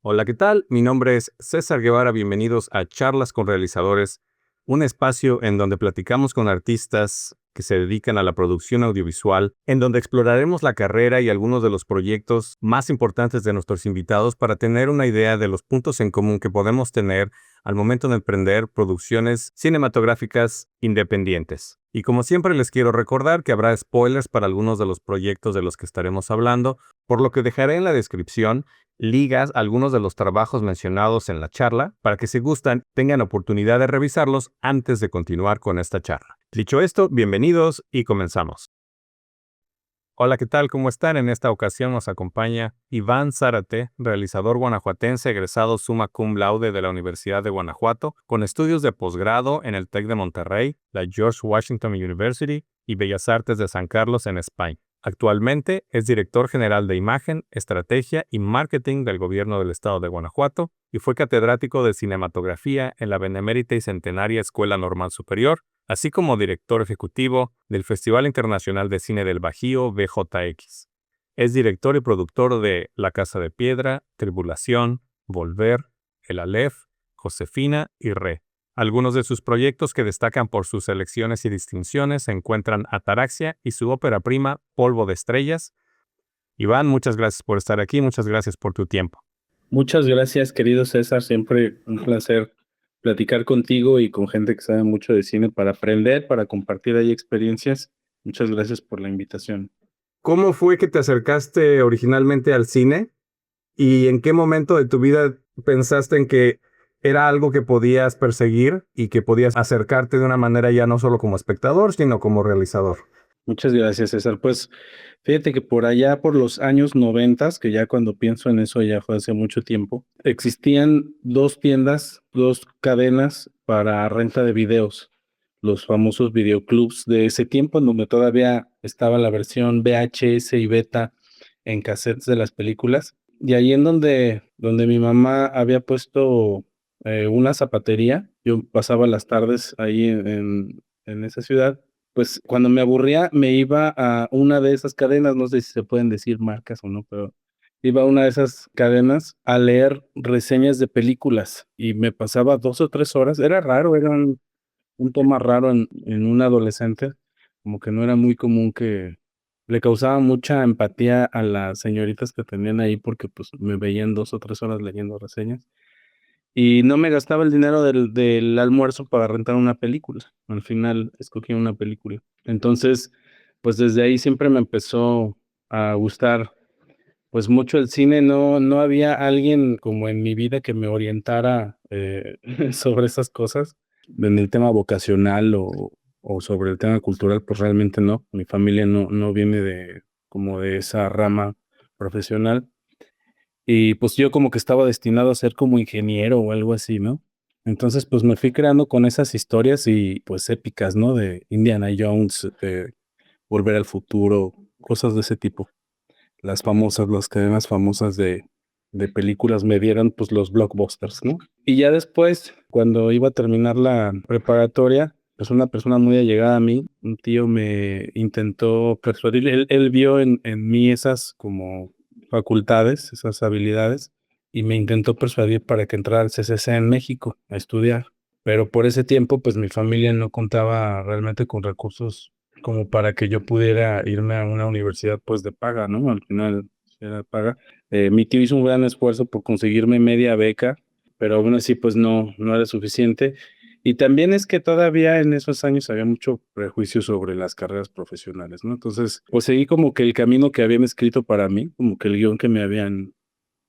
Hola, ¿qué tal? Mi nombre es César Guevara. Bienvenidos a Charlas con Realizadores, un espacio en donde platicamos con artistas que se dedican a la producción audiovisual, en donde exploraremos la carrera y algunos de los proyectos más importantes de nuestros invitados para tener una idea de los puntos en común que podemos tener al momento de emprender producciones cinematográficas independientes. Y como siempre les quiero recordar que habrá spoilers para algunos de los proyectos de los que estaremos hablando, por lo que dejaré en la descripción ligas a algunos de los trabajos mencionados en la charla para que si gustan tengan oportunidad de revisarlos antes de continuar con esta charla. Dicho esto, bienvenidos y comenzamos. Hola, ¿qué tal? ¿Cómo están? En esta ocasión nos acompaña Iván Zárate, realizador guanajuatense egresado summa cum laude de la Universidad de Guanajuato, con estudios de posgrado en el TEC de Monterrey, la George Washington University y Bellas Artes de San Carlos en España. Actualmente es director general de Imagen, Estrategia y Marketing del Gobierno del Estado de Guanajuato y fue catedrático de Cinematografía en la Benemérita y Centenaria Escuela Normal Superior, así como director ejecutivo del Festival Internacional de Cine del Bajío, VJX. Es director y productor de La Casa de Piedra, Tribulación, Volver, El Aleph, Josefina y Re. Algunos de sus proyectos que destacan por sus selecciones y distinciones se encuentran Ataraxia y su ópera prima, Polvo de Estrellas. Iván, muchas gracias por estar aquí, muchas gracias por tu tiempo. Muchas gracias, querido César. Siempre un placer platicar contigo y con gente que sabe mucho de cine para aprender, para compartir ahí experiencias. Muchas gracias por la invitación. ¿Cómo fue que te acercaste originalmente al cine? ¿Y en qué momento de tu vida pensaste en que era algo que podías perseguir y que podías acercarte de una manera ya no solo como espectador, sino como realizador? Muchas gracias, César. Pues fíjate que por allá, por los años 90, que ya cuando pienso en eso ya fue hace mucho tiempo, existían dos tiendas, dos cadenas para renta de videos, los famosos videoclubs de ese tiempo, en donde todavía estaba la versión VHS y beta en cassettes de las películas. Y ahí en donde mi mamá había puesto una zapatería, yo pasaba las tardes ahí en esa ciudad. Pues cuando me aburría me iba a una de esas cadenas, no sé si se pueden decir marcas o no, pero iba a una de esas cadenas a leer reseñas de películas y me pasaba 2 o 3 horas. Era raro, era un tema raro en un adolescente, como que no era muy común, que le causaba mucha empatía a las señoritas que tenían ahí porque pues me veían 2 o 3 horas leyendo reseñas. Y no me gastaba el dinero del almuerzo para rentar una película. Al final escogí una película. Entonces, pues desde ahí siempre me empezó a gustar, pues mucho el cine. No había alguien como en mi vida que me orientara sobre esas cosas. En el tema vocacional o sobre el tema cultural, pues realmente no. Mi familia no viene de como de esa rama profesional. Y pues yo como que estaba destinado a ser como ingeniero o algo así, ¿no? Entonces, pues me fui creando con esas historias y pues épicas, ¿no? De Indiana Jones, de Volver al Futuro, cosas de ese tipo. Las cadenas famosas de películas me dieron pues los blockbusters, ¿no? Y ya después, cuando iba a terminar la preparatoria, pues una persona muy allegada a mí, un tío, me intentó persuadir. Él vio en mí esas como facultades, esas habilidades, y me intentó persuadir para que entrara al CCC en México a estudiar. Pero por ese tiempo, pues mi familia no contaba realmente con recursos como para que yo pudiera irme a una universidad pues de paga, ¿no? Al final era paga. Mi tío hizo un gran esfuerzo por conseguirme media beca, pero aún así pues no era suficiente. Y también es que todavía en esos años había mucho prejuicio sobre las carreras profesionales, ¿no? Entonces, pues seguí como que el camino que habían escrito para mí, como que el guión que me habían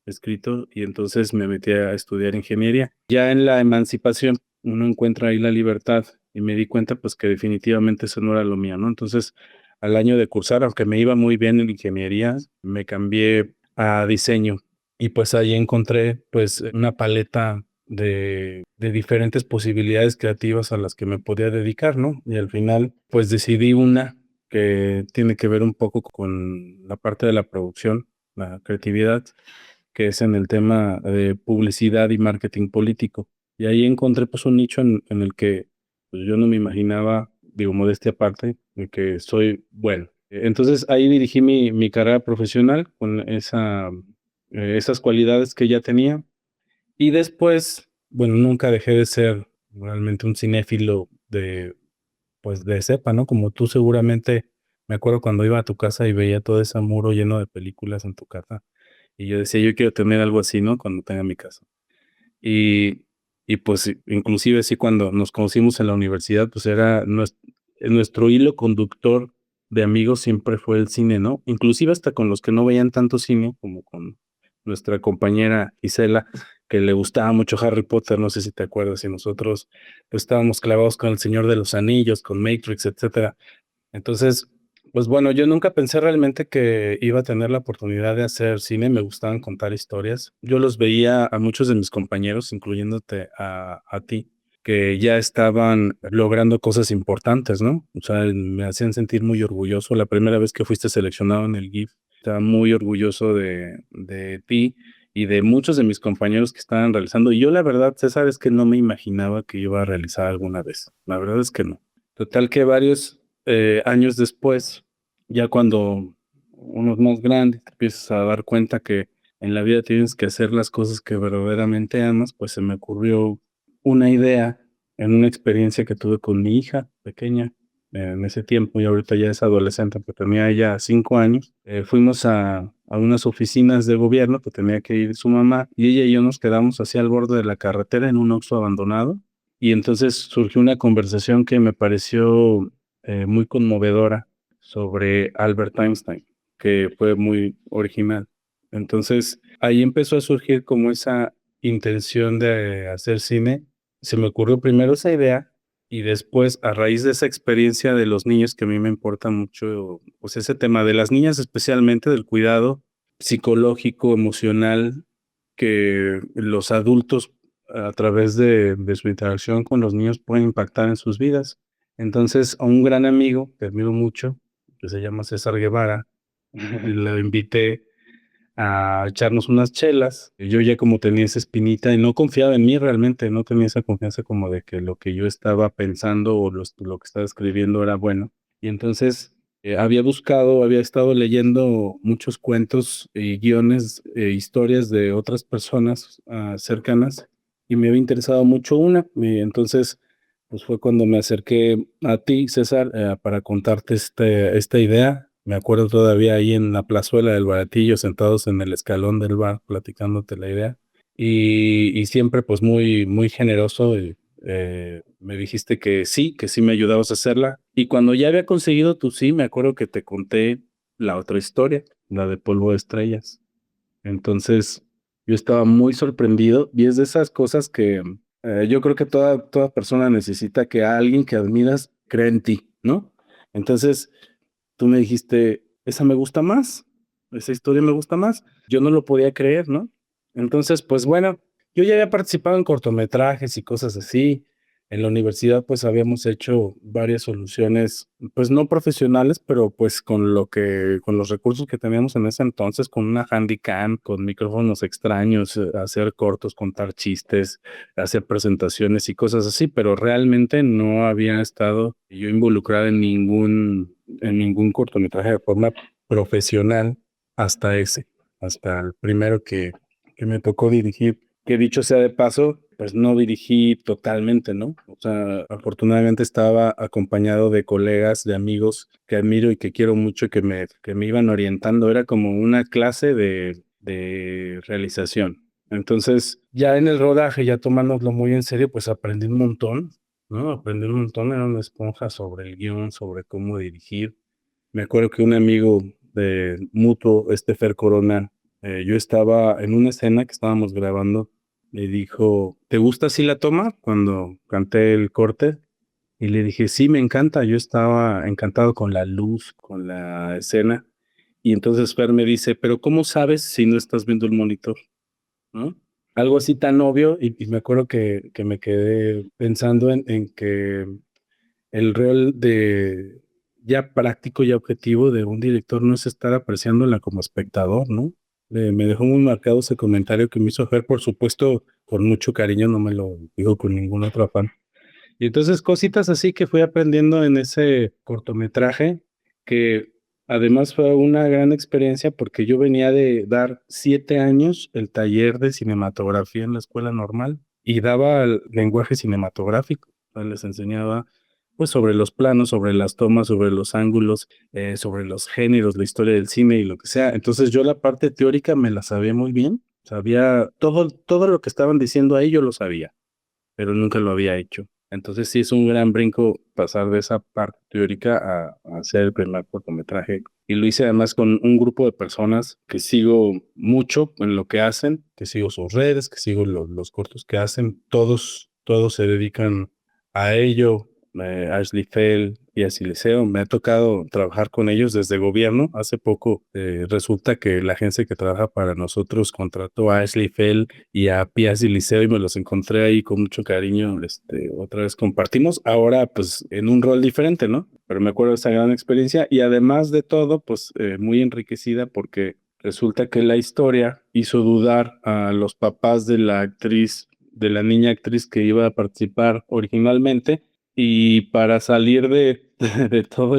escrito, y entonces me metí a estudiar ingeniería. Ya en la emancipación uno encuentra ahí la libertad y me di cuenta pues que definitivamente eso no era lo mío, ¿no? Entonces, al año de cursar, aunque me iba muy bien en ingeniería, me cambié a diseño y pues ahí encontré pues una paleta de diferentes posibilidades creativas a las que me podía dedicar, ¿no? Y al final pues decidí una que tiene que ver un poco con la parte de la producción, la creatividad, que es en el tema de publicidad y marketing político. Y ahí encontré pues un nicho en el que pues, yo no me imaginaba, digo, modestia aparte, de que soy bueno. Entonces ahí dirigí mi carrera profesional con esa esas cualidades que ya tenía. Y después, bueno, nunca dejé de ser realmente un cinéfilo de, pues de cepa, ¿no? Como tú seguramente, me acuerdo cuando iba a tu casa y veía todo ese muro lleno de películas en tu casa. Y yo decía, yo quiero tener algo así, ¿no? Cuando tenga mi casa. Y, y pues inclusive sí cuando nos conocimos en la universidad, pues era nuestro hilo conductor de amigos siempre fue el cine, ¿no? Inclusive hasta con los que no veían tanto cine, como con nuestra compañera Isela, que le gustaba mucho Harry Potter, no sé si te acuerdas, y nosotros pues estábamos clavados con El Señor de los Anillos, con Matrix, etcétera. Entonces, pues bueno, yo nunca pensé realmente que iba a tener la oportunidad de hacer cine, me gustaban contar historias. Yo los veía a muchos de mis compañeros, incluyéndote a ti, que ya estaban logrando cosas importantes, ¿no? O sea, me hacían sentir muy orgulloso. La primera vez que fuiste seleccionado en el GIF, estaba muy orgulloso de ti y de muchos de mis compañeros que estaban realizando. Y yo la verdad, César, es que no me imaginaba que iba a realizar alguna vez. La verdad es que no. Total que varios años después, ya cuando uno es más grande, te empiezas a dar cuenta que en la vida tienes que hacer las cosas que verdaderamente amas, pues se me ocurrió una idea en una experiencia que tuve con mi hija pequeña en ese tiempo, y ahorita ya es adolescente, pero tenía ella 5 años. Fuimos a unas oficinas de gobierno que tenía que ir su mamá, y ella y yo nos quedamos hacia el borde de la carretera en un Oxxo abandonado. Y entonces surgió una conversación que me pareció muy conmovedora sobre Albert Einstein, que fue muy original. Entonces, ahí empezó a surgir como esa intención de hacer cine. Se me ocurrió primero esa idea y después, a raíz de esa experiencia de los niños, que a mí me importa mucho, pues ese tema de las niñas, especialmente del cuidado psicológico, emocional, que los adultos a través de su interacción con los niños pueden impactar en sus vidas. Entonces, a un gran amigo que admiro mucho, que se llama César Guevara, lo invité a echarnos unas chelas. Yo ya como tenía esa espinita y no confiaba en mí realmente, no tenía esa confianza como de que lo que yo estaba pensando o lo que estaba escribiendo era bueno. Y entonces había estado leyendo muchos cuentos y guiones, historias de otras personas cercanas, y me había interesado mucho una. Y entonces, pues fue cuando me acerqué a ti, César, para contarte esta idea. Me acuerdo todavía ahí en la plazuela del Baratillo, sentados en el escalón del bar, platicándote la idea. Y siempre pues muy, muy generoso. Me dijiste que sí me ayudabas a hacerla. Y cuando ya había conseguido tu sí, me acuerdo que te conté la otra historia, la de Polvo de Estrellas. Entonces, yo estaba muy sorprendido y es de esas cosas que yo creo que toda persona necesita que alguien que admiras crea en ti, ¿no? Entonces, tú me dijiste, esa me gusta más, esa historia me gusta más. Yo no lo podía creer, ¿no? Entonces, pues bueno, yo ya había participado en cortometrajes y cosas así. En la universidad, pues habíamos hecho varias soluciones, pues no profesionales, pero pues con los recursos que teníamos en ese entonces, con una Handycam, con micrófonos extraños, hacer cortos, contar chistes, hacer presentaciones y cosas así, pero realmente no había estado yo involucrado en ningún cortometraje de forma profesional hasta ese, hasta el primero que me tocó dirigir, que dicho sea de paso, pues no dirigí totalmente, ¿no? O sea, afortunadamente estaba acompañado de colegas, de amigos que admiro y que quiero mucho y que me iban orientando. Era como una clase de realización. Entonces, ya en el rodaje, ya tomándolo muy en serio, pues aprendí un montón, ¿no? Aprendí un montón, era una esponja sobre el guión, sobre cómo dirigir. Me acuerdo que un amigo de mutuo, Fer Corona, yo estaba en una escena que estábamos grabando, le dijo, ¿te gusta así la toma? Cuando canté el corte, y le dije, sí, me encanta, yo estaba encantado con la luz, con la escena, y entonces Fer me dice, pero ¿cómo sabes si no estás viendo el monitor? ¿No? Algo así tan obvio, y me acuerdo que me quedé pensando en que el rol de ya práctico y objetivo de un director no es estar apreciándola como espectador, ¿no? Me dejó muy marcado ese comentario que me hizo Fer, por supuesto, con mucho cariño, no me lo digo con ningún otro afán. Y entonces cositas así que fui aprendiendo en ese cortometraje que Además fue una gran experiencia porque yo venía de dar 7 años el taller de cinematografía en la escuela normal y daba el lenguaje cinematográfico. O sea, les enseñaba pues sobre los planos, sobre las tomas, sobre los ángulos, sobre los géneros, la historia del cine y lo que sea. Entonces yo la parte teórica me la sabía muy bien, sabía todo lo que estaban diciendo ahí yo lo sabía, pero nunca lo había hecho. Entonces sí es un gran brinco pasar de esa parte teórica a hacer el primer cortometraje. Y lo hice además con un grupo de personas que sigo mucho en lo que hacen, que sigo sus redes, que sigo los cortos que hacen. Todos se dedican a ello. Ashley Fell y Así Liceo. Me ha tocado trabajar con ellos desde gobierno. Hace poco resulta que la agencia que trabaja para nosotros contrató a Ashley Fell y a Piazzi Liceo y me los encontré ahí con mucho cariño. Otra vez compartimos, ahora pues en un rol diferente, ¿no? Pero me acuerdo de esa gran experiencia y además de todo, pues muy enriquecida porque resulta que la historia hizo dudar a los papás de la actriz, de la niña actriz que iba a participar originalmente y para salir de todo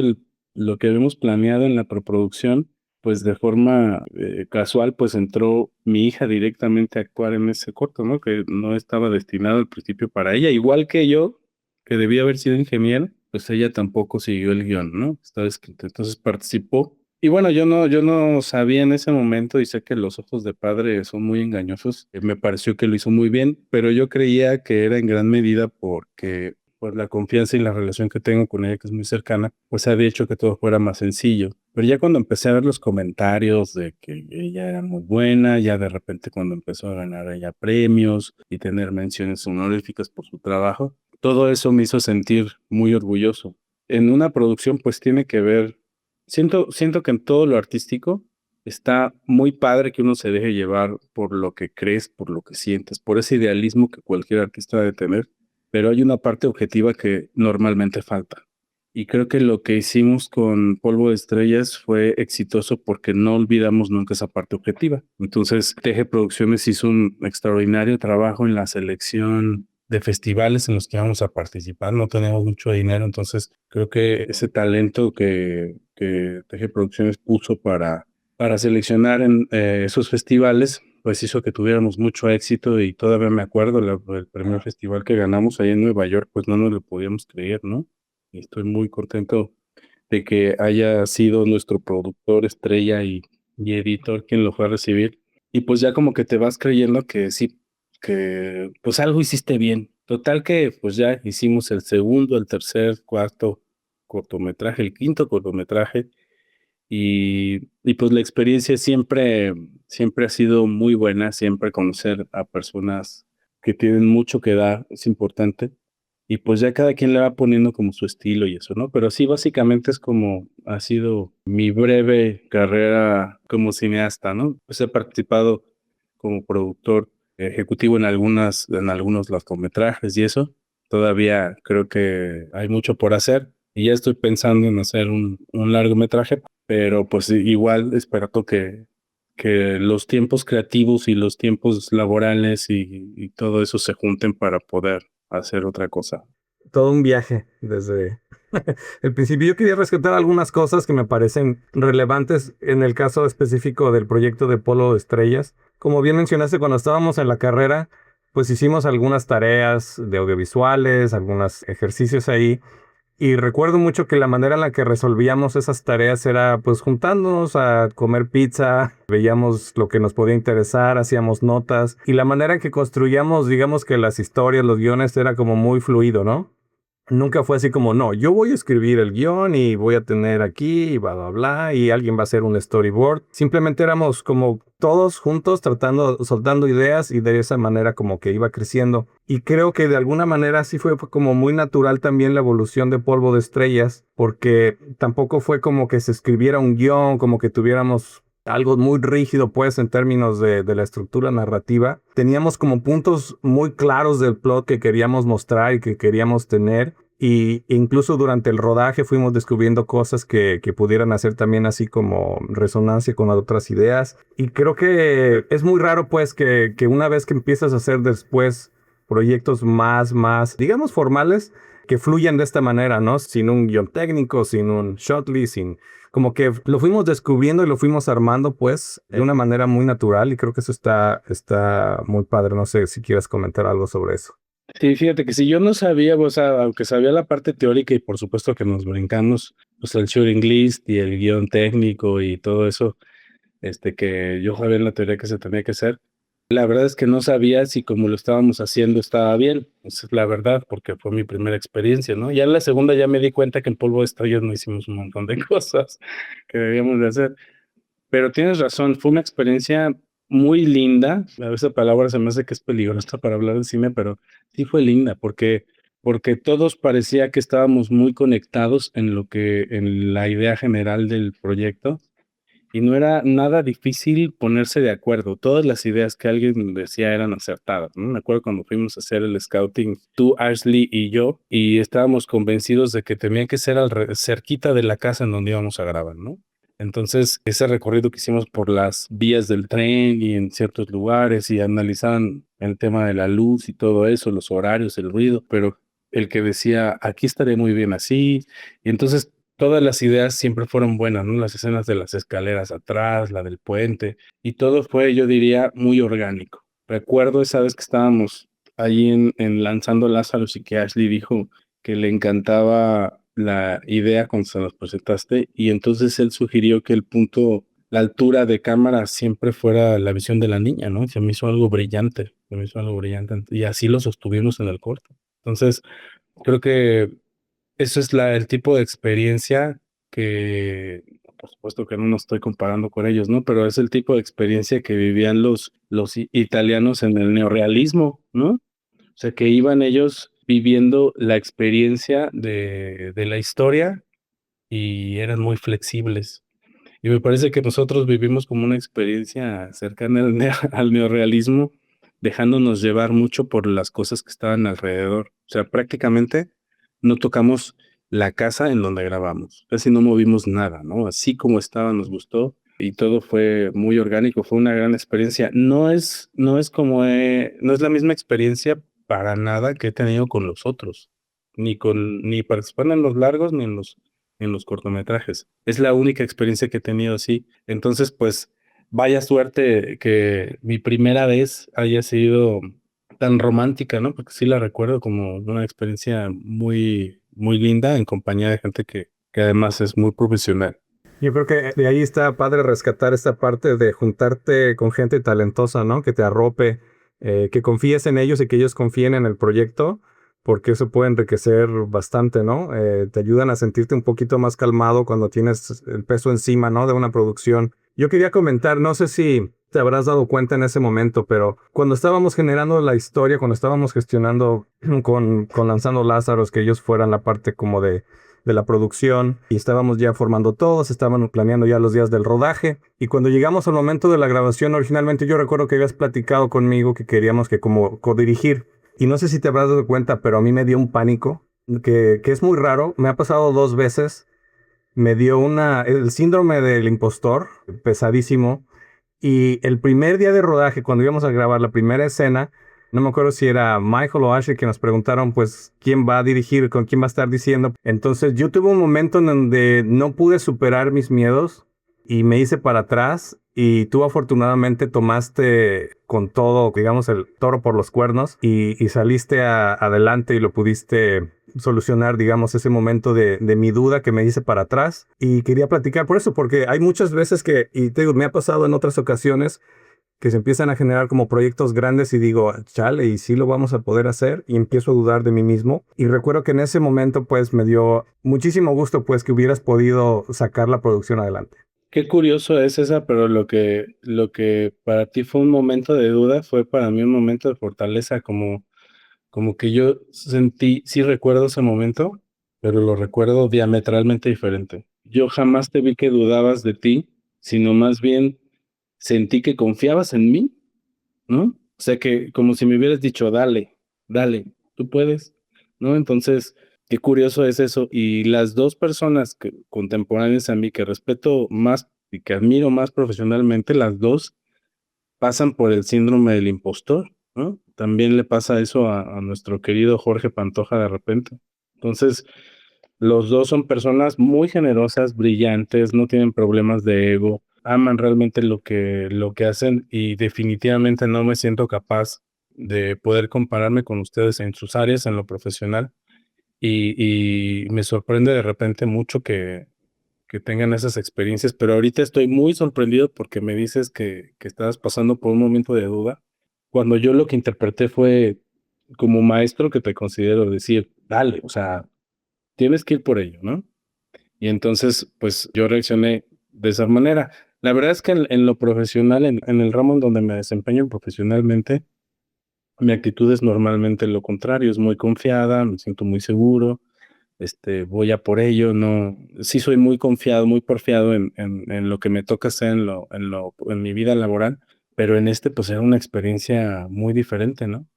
lo que habíamos planeado en la preproducción, pues de forma casual, pues entró mi hija directamente a actuar en ese corto, ¿no? Que no estaba destinado al principio para ella, igual que yo, que debía haber sido ingeniera, pues ella tampoco siguió el guión, ¿no? Estaba escrito, entonces participó. Y bueno, yo no sabía en ese momento y sé que los ojos de padre son muy engañosos. Me pareció que lo hizo muy bien, pero yo creía que era en gran medida porque pues la confianza y la relación que tengo con ella, que es muy cercana, pues había hecho que todo fuera más sencillo. Pero ya cuando empecé a ver los comentarios de que ella era muy buena, ya de repente cuando empezó a ganar ella premios y tener menciones honoríficas por su trabajo, todo eso me hizo sentir muy orgulloso. En una producción pues tiene que ver, siento que en todo lo artístico está muy padre que uno se deje llevar por lo que crees, por lo que sientes, por ese idealismo que cualquier artista debe tener, pero hay una parte objetiva que normalmente falta. Y creo que lo que hicimos con Polvo de Estrellas fue exitoso porque no olvidamos nunca esa parte objetiva. Entonces, Teje Producciones hizo un extraordinario trabajo en la selección de festivales en los que vamos a participar. No tenemos mucho dinero, entonces creo que ese talento que Teje Producciones puso para seleccionar en esos festivales, pues hizo que tuviéramos mucho éxito y todavía me acuerdo el primer festival que ganamos ahí en Nueva York, pues no nos lo podíamos creer, ¿no? Y estoy muy contento de que haya sido nuestro productor estrella y editor quien lo fue a recibir. Y pues ya como que te vas creyendo que sí, que pues algo hiciste bien. Total que pues ya hicimos el segundo, el tercer, cuarto cortometraje, el quinto cortometraje y pues la experiencia siempre ha sido muy buena, siempre conocer a personas que tienen mucho que dar es importante. Y pues ya cada quien le va poniendo como su estilo y eso, ¿no? Pero sí, básicamente es como ha sido mi breve carrera como cineasta, ¿no? Pues he participado como productor ejecutivo en algunos largometrajes y eso. Todavía creo que hay mucho por hacer y ya estoy pensando en hacer un largometraje, pero pues igual esperando que los tiempos creativos y los tiempos laborales y todo eso se junten para poder hacer otra cosa. Todo un viaje desde el principio. Yo quería rescatar algunas cosas que me parecen relevantes en el caso específico del proyecto de Polo de Estrellas. Como bien mencionaste, cuando estábamos en la carrera, pues hicimos algunas tareas de audiovisuales, algunos ejercicios ahí. Y recuerdo mucho que la manera en la que resolvíamos esas tareas era pues juntándonos a comer pizza, veíamos lo que nos podía interesar, hacíamos notas y la manera en que construíamos, digamos que las historias, los guiones era como muy fluido, ¿no? Nunca fue así como, no, yo voy a escribir el guión y voy a tener aquí y bla, bla, bla, y alguien va a hacer un storyboard. Simplemente éramos como todos juntos tratando, soltando ideas y de esa manera como que iba creciendo. Y creo que de alguna manera sí fue como muy natural también la evolución de Polvo de Estrellas, porque tampoco fue como que se escribiera un guión, como que tuviéramos algo muy rígido, pues, en términos de la estructura narrativa. Teníamos como puntos muy claros del plot que queríamos mostrar y que queríamos tener. Y incluso durante el rodaje fuimos descubriendo cosas que pudieran hacer también así como resonancia con otras ideas. Y creo que es muy raro, pues, que una vez que empiezas a hacer después proyectos más, digamos, formales, que fluyan de esta manera, ¿no? Sin un guión técnico, sin un shotlist, sin... Como que lo fuimos descubriendo y lo fuimos armando, pues, de una manera muy natural y creo que eso está muy padre. No sé si quieres comentar algo sobre eso. Sí, fíjate que si yo no sabía, o sea, aunque sabía la parte teórica y por supuesto que nos brincamos, pues el shooting list y el guión técnico y todo eso, que yo sabía en la teoría que se tenía que hacer. La verdad es que no sabía si como lo estábamos haciendo estaba bien. Esa es la verdad, porque fue mi primera experiencia, ¿no? Ya en la segunda ya me di cuenta que en Polvo de Estrellas no hicimos un montón de cosas que debíamos de hacer. Pero tienes razón, fue una experiencia muy linda. A veces la palabra se me hace que es peligrosa para hablar de cine, pero sí fue linda porque todos parecía que estábamos muy conectados en la idea general del proyecto y no era nada difícil ponerse de acuerdo. Todas las ideas que alguien decía eran acertadas, ¿no? Me acuerdo cuando fuimos a hacer el scouting, tú, Ashley y yo, y estábamos convencidos de que tenía que ser cerquita de la casa en donde íbamos a grabar, ¿no? Entonces, ese recorrido que hicimos por las vías del tren y en ciertos lugares y analizaban el tema de la luz y todo eso, los horarios, el ruido, pero el que decía, aquí estaré muy bien así, y entonces todas las ideas siempre fueron buenas, ¿no? Las escenas de las escaleras atrás, la del puente, y todo fue, yo diría, muy orgánico. Recuerdo esa vez que estábamos ahí en Lanzando Lázaros y que Ashley dijo que le encantaba la idea cuando se nos presentaste, y entonces él sugirió que el punto, la altura de cámara siempre fuera la visión de la niña, ¿no? Se me hizo algo brillante, se me hizo algo brillante, y así lo sostuvimos en el corto. Entonces, creo que eso es el tipo de experiencia que, por supuesto que no estoy comparando con ellos, ¿no? Pero es el tipo de experiencia que vivían los italianos en el neorrealismo, ¿no? O sea, que iban ellos viviendo la experiencia de la historia y eran muy flexibles. Y me parece que nosotros vivimos como una experiencia cercana al neorrealismo, dejándonos llevar mucho por las cosas que estaban alrededor. O sea, prácticamente no tocamos la casa en donde grabamos, casi no movimos nada, ¿no? Así como estaba, nos gustó y todo fue muy orgánico, fue una gran experiencia. No es la misma experiencia para nada que he tenido con los otros, ni participando en los largos ni en los cortometrajes. Es la única experiencia que he tenido así. Entonces, pues, vaya suerte que mi primera vez haya sido tan romántica, ¿no? Porque sí la recuerdo como una experiencia muy, muy linda en compañía de gente que además es muy profesional. Yo creo que de ahí está padre rescatar esta parte de juntarte con gente talentosa, ¿no? Que te arrope, que confíes en ellos y que ellos confíen en el proyecto, porque eso puede enriquecer bastante, ¿no? Te ayudan a sentirte un poquito más calmado cuando tienes el peso encima, ¿no? De una producción. Yo quería comentar, no sé si te habrás dado cuenta en ese momento, pero cuando estábamos generando la historia, cuando estábamos gestionando con Lanzando Lázaros, que ellos fueran la parte como de la producción y estábamos ya formando todos, estaban planeando ya los días del rodaje y cuando llegamos al momento de la grabación originalmente yo recuerdo que habías platicado conmigo que queríamos que como codirigir y no sé si te habrás dado cuenta, pero a mí me dio un pánico que es muy raro, me ha pasado 2 veces, me dio el síndrome del impostor, pesadísimo, y el primer día de rodaje, cuando íbamos a grabar la primera escena, no me acuerdo si era Michael o Ashley que nos preguntaron, pues, quién va a dirigir, con quién va a estar diciendo. Entonces, yo tuve un momento en donde no pude superar mis miedos y me hice para atrás y tú afortunadamente tomaste con todo, digamos, el toro por los cuernos y saliste adelante y lo pudiste solucionar, digamos, ese momento de mi duda que me hice para atrás. Y quería platicar por eso, porque hay muchas veces y te digo, me ha pasado en otras ocasiones que se empiezan a generar como proyectos grandes y digo, chale, ¿y sí lo vamos a poder hacer? Y empiezo a dudar de mí mismo. Y recuerdo que en ese momento, pues, me dio muchísimo gusto, pues, que hubieras podido sacar la producción adelante. Qué curioso es esa, pero lo que para ti fue un momento de duda fue para mí un momento de fortaleza, como que yo sentí, sí recuerdo ese momento, pero lo recuerdo diametralmente diferente. Yo jamás te vi que dudabas de ti, sino más bien sentí que confiabas en mí, ¿no? O sea que como si me hubieras dicho, dale, dale, tú puedes, ¿no? Entonces, qué curioso es eso. Y las dos personas contemporáneas a mí que respeto más y que admiro más profesionalmente, las dos pasan por el síndrome del impostor, ¿no? También le pasa eso a nuestro querido Jorge Pantoja de repente. Entonces, los dos son personas muy generosas, brillantes, no tienen problemas de ego, aman realmente lo que hacen y definitivamente no me siento capaz de poder compararme con ustedes en sus áreas, en lo profesional. Y me sorprende de repente mucho que tengan esas experiencias, pero ahorita estoy muy sorprendido porque me dices que estabas pasando por un momento de duda, cuando yo lo que interpreté fue como maestro que te considero decir, dale, o sea, tienes que ir por ello, ¿no? Y entonces, pues yo reaccioné de esa manera. La verdad es que en lo profesional, en el ramo en donde me desempeño profesionalmente, mi actitud es normalmente lo contrario, es muy confiada, me siento muy seguro, voy a por ello, no, sí soy muy confiado, muy porfiado en lo que me toca hacer en mi vida laboral, pero en pues era una experiencia muy diferente, ¿no?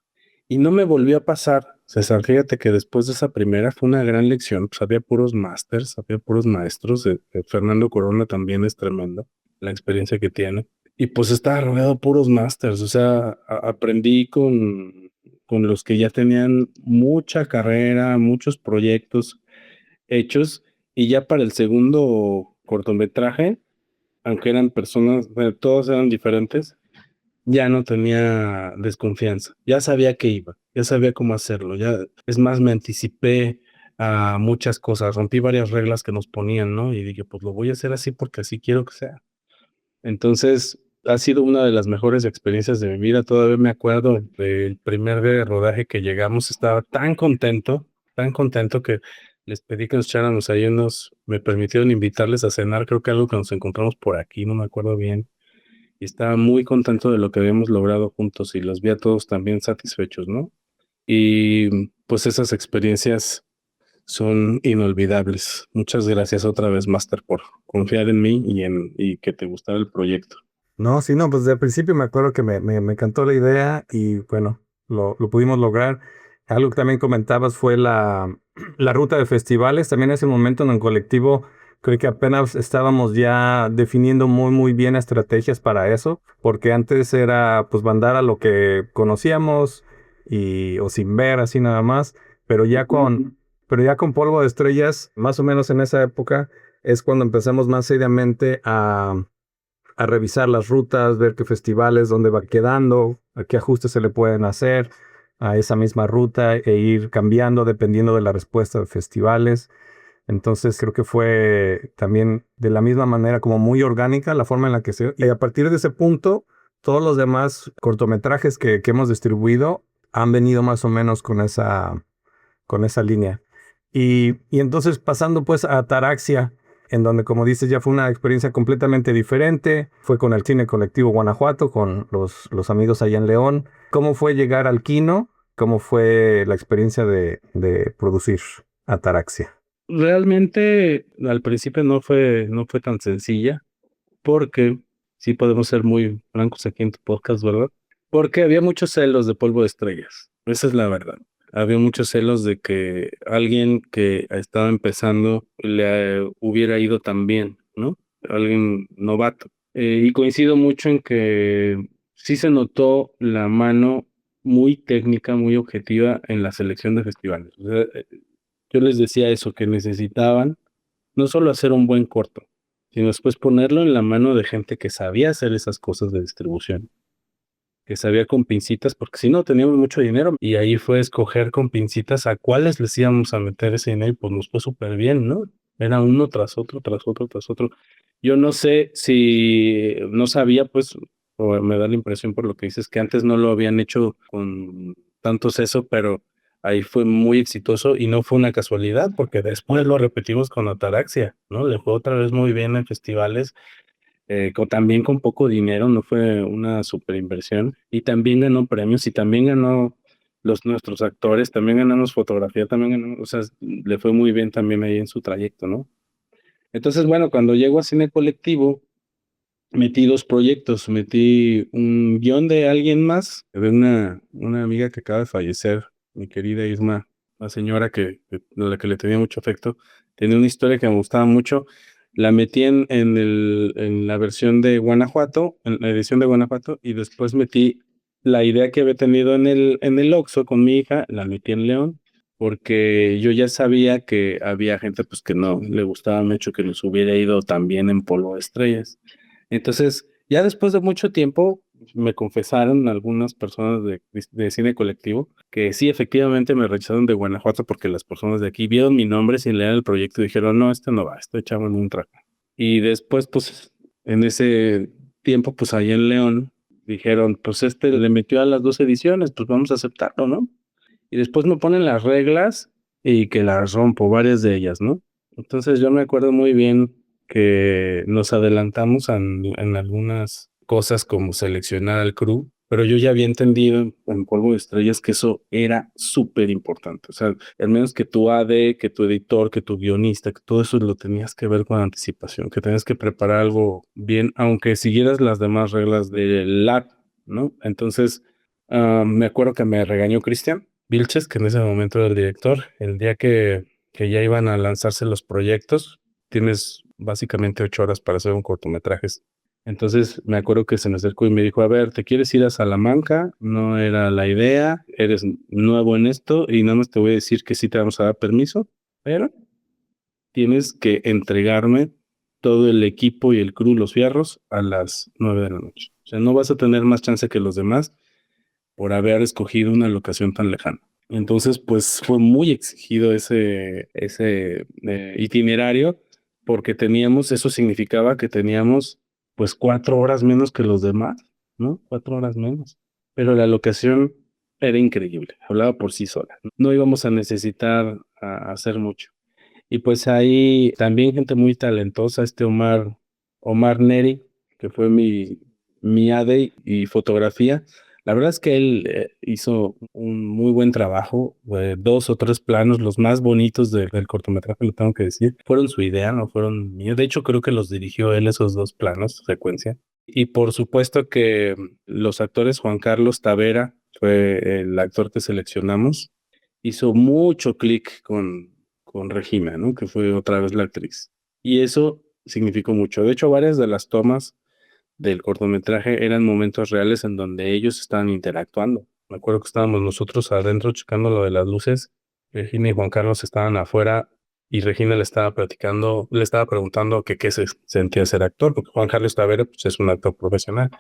Y no me volvió a pasar, César, fíjate que después de esa primera fue una gran lección, pues había puros másters, había puros maestros, Fernando Corona también es tremendo, la experiencia que tiene, y pues estaba rodeado de puros másters, o sea, aprendí con los que ya tenían mucha carrera, muchos proyectos hechos, y ya para el segundo cortometraje, aunque eran personas, bueno, todos eran diferentes, ya no tenía desconfianza, ya sabía que iba, ya sabía cómo hacerlo, ya, es más, me anticipé a muchas cosas, rompí varias reglas que nos ponían, ¿no? Y dije, pues lo voy a hacer así porque así quiero que sea. Entonces, ha sido una de las mejores experiencias de mi vida. Todavía me acuerdo del primer día de rodaje que llegamos, estaba tan contento que les pedí que nos echáramos ahí me permitieron invitarles a cenar, creo que algo que nos encontramos por aquí, no me acuerdo bien. Y estaba muy contento de lo que habíamos logrado juntos y los vi a todos también satisfechos, ¿no? Y pues esas experiencias son inolvidables. Muchas gracias otra vez, Master, por confiar en mí y que te gustara el proyecto. No, sí, no, pues de principio me acuerdo que me encantó la idea y bueno, lo pudimos lograr. Algo que también comentabas fue la ruta de festivales. También en ese momento en el colectivo creo que apenas estábamos ya definiendo muy bien estrategias para eso, porque antes era pues mandar a lo que conocíamos o sin ver así nada más, pero pero ya con Polvo de Estrellas, más o menos en esa época es cuando empezamos más seriamente a revisar las rutas, ver qué festivales, dónde va quedando, a qué ajustes se le pueden hacer a esa misma ruta e ir cambiando dependiendo de la respuesta de festivales. Entonces creo que fue también de la misma manera como muy orgánica la forma en la que Y a partir de ese punto, todos los demás cortometrajes que hemos distribuido han venido más o menos con esa línea. Y entonces pasando pues a Ataraxia, en donde como dices ya fue una experiencia completamente diferente, fue con el Cine Colectivo Guanajuato, con los amigos allá en León. ¿Cómo fue llegar al Kino? ¿Cómo fue la experiencia de producir Ataraxia? Realmente al principio no fue tan sencilla, porque sí podemos ser muy francos aquí en tu podcast, ¿verdad? Porque había muchos celos de Polvo de Estrellas, esa es la verdad. Había muchos celos de que alguien que estaba empezando le hubiera ido tan bien, ¿no? Alguien novato. Y coincido mucho en que sí se notó la mano muy técnica, muy objetiva en la selección de festivales. O sea, yo les decía eso, que necesitaban no solo hacer un buen corto, sino después ponerlo en la mano de gente que sabía hacer esas cosas de distribución, que sabía con pincitas, porque si no teníamos mucho dinero y ahí fue escoger con pincitas a cuáles les íbamos a meter ese dinero y pues nos fue súper bien, ¿no? Era uno tras otro, tras otro, tras otro. Yo no sé si no sabía, pues, o me da la impresión por lo que dices, que antes no lo habían hecho con tanto seso, pero ahí fue muy exitoso y no fue una casualidad, porque después lo repetimos con Ataraxia, ¿no? Le fue otra vez muy bien en festivales también con poco dinero, no fue una super inversión, y también ganó premios, y también ganó nuestros actores, también ganamos fotografía, también ganamos, o sea, le fue muy bien también ahí en su trayecto, ¿no? Entonces, bueno, cuando llego a Cine Colectivo, metí dos proyectos, metí un guión de alguien más, de una amiga que acaba de fallecer, mi querida Isma, la señora a la que le tenía mucho afecto, tenía una historia que me gustaba mucho, la metí en la versión de Guanajuato, en la edición de Guanajuato, y después metí la idea que había tenido en el Oxxo con mi hija, la metí en León, porque yo ya sabía que había gente pues que no le gustaba mucho que nos hubiera ido tan bien en Polvo de Estrellas. Entonces, ya después de mucho tiempo, me confesaron algunas personas de cine colectivo que sí, efectivamente me rechazaron de Guanajuato porque las personas de aquí vieron mi nombre sin leer el proyecto y dijeron, no, este no va, este echamos un trago. Y después, pues, en ese tiempo, pues ahí en León, dijeron, pues este le metió a las 2 ediciones, pues vamos a aceptarlo, ¿no? Y después me ponen las reglas y que las rompo, varias de ellas, ¿no? Entonces yo me acuerdo muy bien que nos adelantamos en algunas cosas como seleccionar al crew, pero yo ya había entendido en Polvo de Estrellas que eso era súper importante. O sea, al menos que tu AD, que tu editor, que tu guionista, que todo eso lo tenías que ver con anticipación, que tenías que preparar algo bien, aunque siguieras las demás reglas del LAT, ¿no? Entonces, me acuerdo que me regañó Cristian Vilches, que en ese momento era el director, el día que ya iban a lanzarse los proyectos, tienes básicamente 8 horas para hacer un cortometraje. Entonces me acuerdo que se me acercó y me dijo, a ver, ¿te quieres ir a Salamanca? No era la idea, eres nuevo en esto y nada más te voy a decir que sí te vamos a dar permiso, pero tienes que entregarme todo el equipo y el crew, los fierros, a las 9 de la noche. O sea, no vas a tener más chance que los demás por haber escogido una locación tan lejana. Entonces, pues fue muy exigido ese itinerario porque teníamos, eso significaba que teníamos pues 4 horas menos que los demás, ¿no? 4 horas menos. Pero la locación era increíble, hablaba por sí sola. No íbamos a necesitar hacer mucho. Y pues ahí también gente muy talentosa, Omar Neri, que fue mi AD y fotografía. La verdad es que él hizo un muy buen trabajo, 2 o 3 planos, los más bonitos del cortometraje, lo tengo que decir, fueron su idea, no fueron míos. De hecho, creo que los dirigió él esos 2 planos, secuencia. Y por supuesto que los actores, Juan Carlos Tavera fue el actor que seleccionamos, hizo mucho clic con Regina, ¿no? Que fue otra vez la actriz. Y eso significó mucho. De hecho, varias de las tomas del cortometraje eran momentos reales en donde ellos estaban interactuando. Me acuerdo que estábamos nosotros adentro checando lo de las luces. Regina y Juan Carlos estaban afuera y Regina le estaba platicando, le estaba preguntando que qué se sentía ser actor, porque Juan Carlos Tavera pues, es un actor profesional.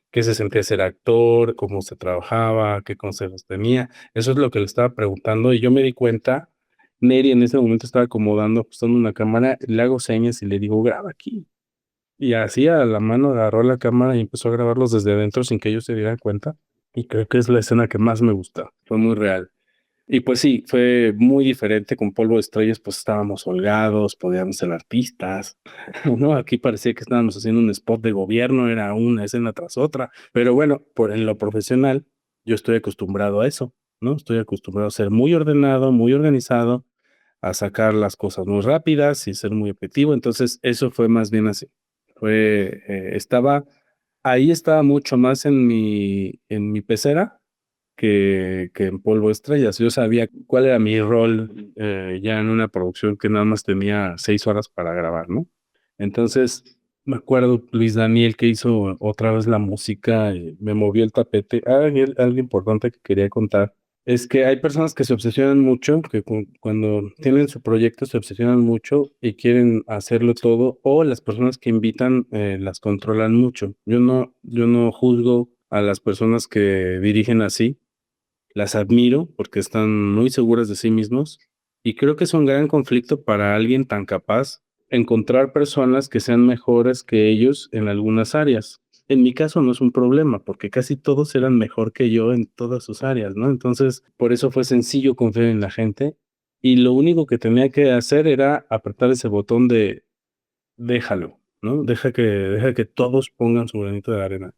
¿Qué se sentía ser actor? ¿Cómo se trabajaba? ¿Qué consejos tenía? Eso es lo que le estaba preguntando y yo me di cuenta. Neri en ese momento estaba acomodando, ajustando una cámara, le hago señas y le digo, graba aquí. Y así a la mano agarró la cámara y empezó a grabarlos desde adentro sin que ellos se dieran cuenta. Y creo que es la escena que más me gusta. Fue muy real. Y pues sí, fue muy diferente con Polvo de Estrellas, pues estábamos holgados, podíamos ser artistas, ¿no? Aquí parecía que estábamos haciendo un spot de gobierno, era una escena tras otra. Pero bueno, en lo profesional, yo estoy acostumbrado a eso, ¿no? Estoy acostumbrado a ser muy ordenado, muy organizado, a sacar las cosas muy rápidas y ser muy objetivo. Entonces, eso fue más bien así. Ahí estaba mucho más en mi pecera que en Polvo de Estrellas. Yo sabía cuál era mi rol ya en una producción que nada más tenía 6 horas para grabar, ¿no? Entonces, me acuerdo Luis Daniel que hizo otra vez la música, me movió el tapete. Algo importante que quería contar es que hay personas que se obsesionan mucho, que cuando tienen su proyecto se obsesionan mucho y quieren hacerlo todo, o las personas que invitan las controlan mucho. Yo no juzgo a las personas que dirigen así, las admiro porque están muy seguras de sí mismos y creo que es un gran conflicto para alguien tan capaz encontrar personas que sean mejores que ellos en algunas áreas. En mi caso no es un problema porque casi todos eran mejor que yo en todas sus áreas, ¿no? Entonces, por eso fue sencillo confiar en la gente y lo único que tenía que hacer era apretar ese botón de déjalo, ¿no? Deja que todos pongan su granito de arena.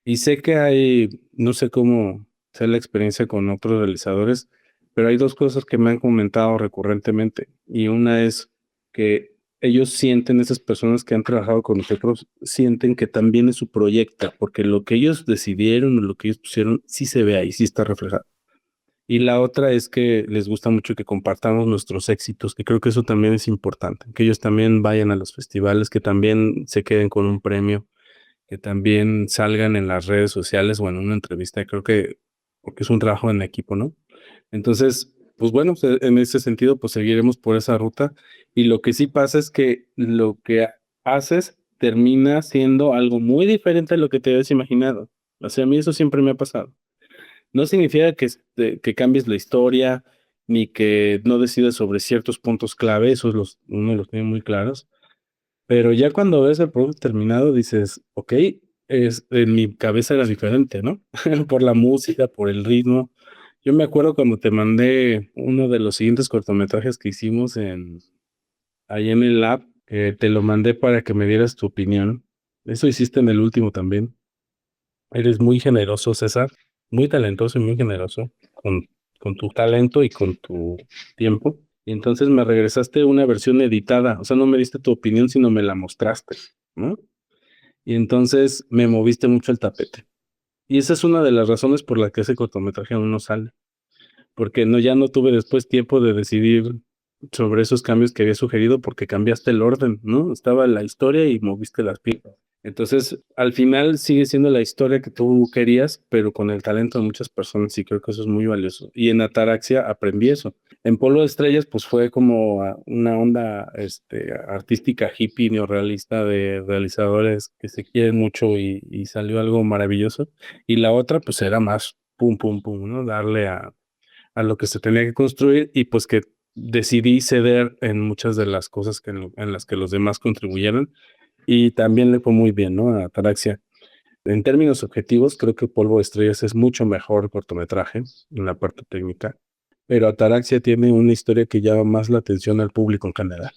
Y sé que no sé cómo sea la experiencia con otros realizadores, pero hay 2 cosas que me han comentado recurrentemente. Y una es que ellos sienten, esas personas que han trabajado con nosotros, sienten que también es su proyecto, porque lo que ellos decidieron o lo que ellos pusieron, sí se ve ahí, sí está reflejado. Y la otra es que les gusta mucho que compartamos nuestros éxitos, que creo que eso también es importante, que ellos también vayan a los festivales, que también se queden con un premio, que también salgan en las redes sociales o en una entrevista, creo que porque es un trabajo en equipo, ¿no? Entonces, pues bueno, en ese sentido, pues seguiremos por esa ruta. Y lo que sí pasa es que lo que haces termina siendo algo muy diferente a lo que te habías imaginado. O sea, a mí eso siempre me ha pasado. No significa que cambies la historia, ni que no decidas sobre ciertos puntos clave, esos uno los tiene muy claros. Pero ya cuando ves el producto terminado, dices, ok, en mi cabeza era diferente, ¿no? Por la música, por el ritmo. Yo me acuerdo cuando te mandé uno de los siguientes cortometrajes que hicimos ahí en el lab, te lo mandé para que me dieras tu opinión. Eso hiciste en el último también. Eres muy generoso, César, muy talentoso y muy generoso con tu talento y con tu tiempo. Y entonces me regresaste una versión editada, o sea, no me diste tu opinión, sino me la mostraste, ¿no? Y entonces me moviste mucho el tapete. Y esa es una de las razones por la que ese cortometraje aún no sale, porque no, ya no tuve después tiempo de decidir sobre esos cambios que había sugerido porque cambiaste el orden, ¿no? Estaba la historia y moviste las piezas. Entonces, al final sigue siendo la historia que tú querías, pero con el talento de muchas personas y creo que eso es muy valioso. Y en Ataraxia aprendí eso. En Polvo de Estrellas, pues fue como una onda artística hippie neorrealista de realizadores que se quieren mucho y salió algo maravilloso. Y la otra, pues era más pum, pum, pum, ¿no? Darle a lo que se tenía que construir y pues que decidí ceder en muchas de las cosas en las que los demás contribuyeron y también le fue muy bien, ¿no? A Ataraxia. En términos objetivos, creo que Polvo de Estrellas es mucho mejor cortometraje en la parte técnica, pero Ataraxia tiene una historia que llama más la atención al público en general.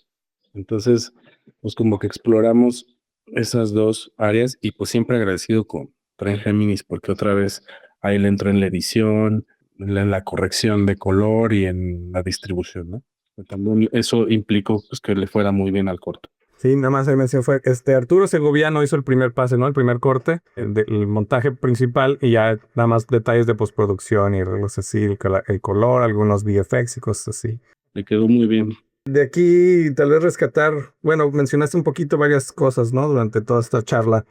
Entonces, pues como que exploramos esas dos áreas y pues siempre agradecido con Tren Géminis porque otra vez ahí le entró en la edición, en la corrección de color y en la distribución, ¿no? También eso implicó pues, que le fuera muy bien al corto. Sí, nada más se mencionó fue, Arturo Segoviano hizo el primer pase, ¿no? El primer corte, el montaje principal y ya nada más detalles de postproducción y arreglos así, el color, algunos VFX y cosas así. Le quedó muy bien. De aquí tal vez rescatar, bueno, mencionaste un poquito varias cosas, ¿no? Durante toda esta charla.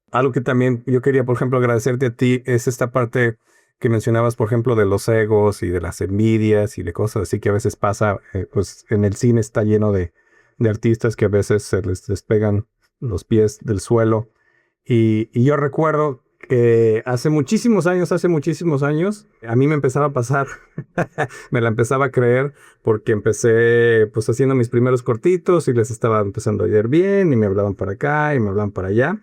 Algo que también yo quería, por ejemplo, agradecerte a ti es esta parte que mencionabas, por ejemplo, de los egos y de las envidias y de cosas así que a veces pasa, pues en el cine está lleno de artistas que a veces se les despegan los pies del suelo. Y yo recuerdo que hace muchísimos años, a mí me empezaba a pasar, me la empezaba a creer porque empecé pues haciendo mis primeros cortitos y les estaba empezando a ir bien y me hablaban para acá y me hablaban para allá.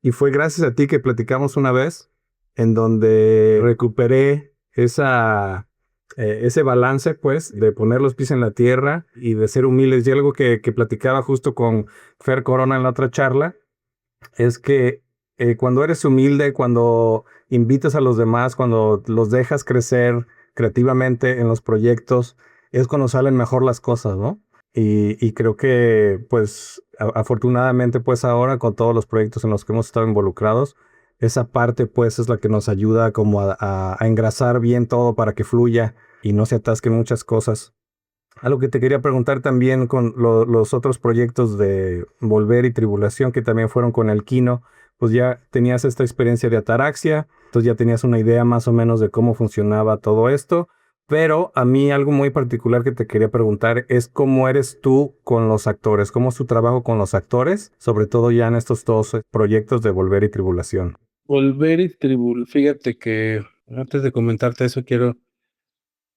Y fue gracias a ti que platicamos una vez en donde recuperé ese balance, pues, de poner los pies en la tierra y de ser humildes. Y algo que platicaba justo con Fer Corona en la otra charla, es que cuando eres humilde, cuando invitas a los demás, cuando los dejas crecer creativamente en los proyectos, es cuando salen mejor las cosas, ¿no? Y creo que, pues, afortunadamente, pues ahora con todos los proyectos en los que hemos estado involucrados, esa parte, pues, es la que nos ayuda como a engrasar bien todo para que fluya y no se atasquen muchas cosas. Algo que te quería preguntar también con los otros proyectos de Volver y Tribulación, que también fueron con el Kino, pues ya tenías esta experiencia de ataraxia, entonces ya tenías una idea más o menos de cómo funcionaba todo esto, pero a mí algo muy particular que te quería preguntar es cómo eres tú con los actores, cómo es tu trabajo con los actores, sobre todo ya en estos dos proyectos de Volver y Tribulación. Volver y fíjate que antes de comentarte eso,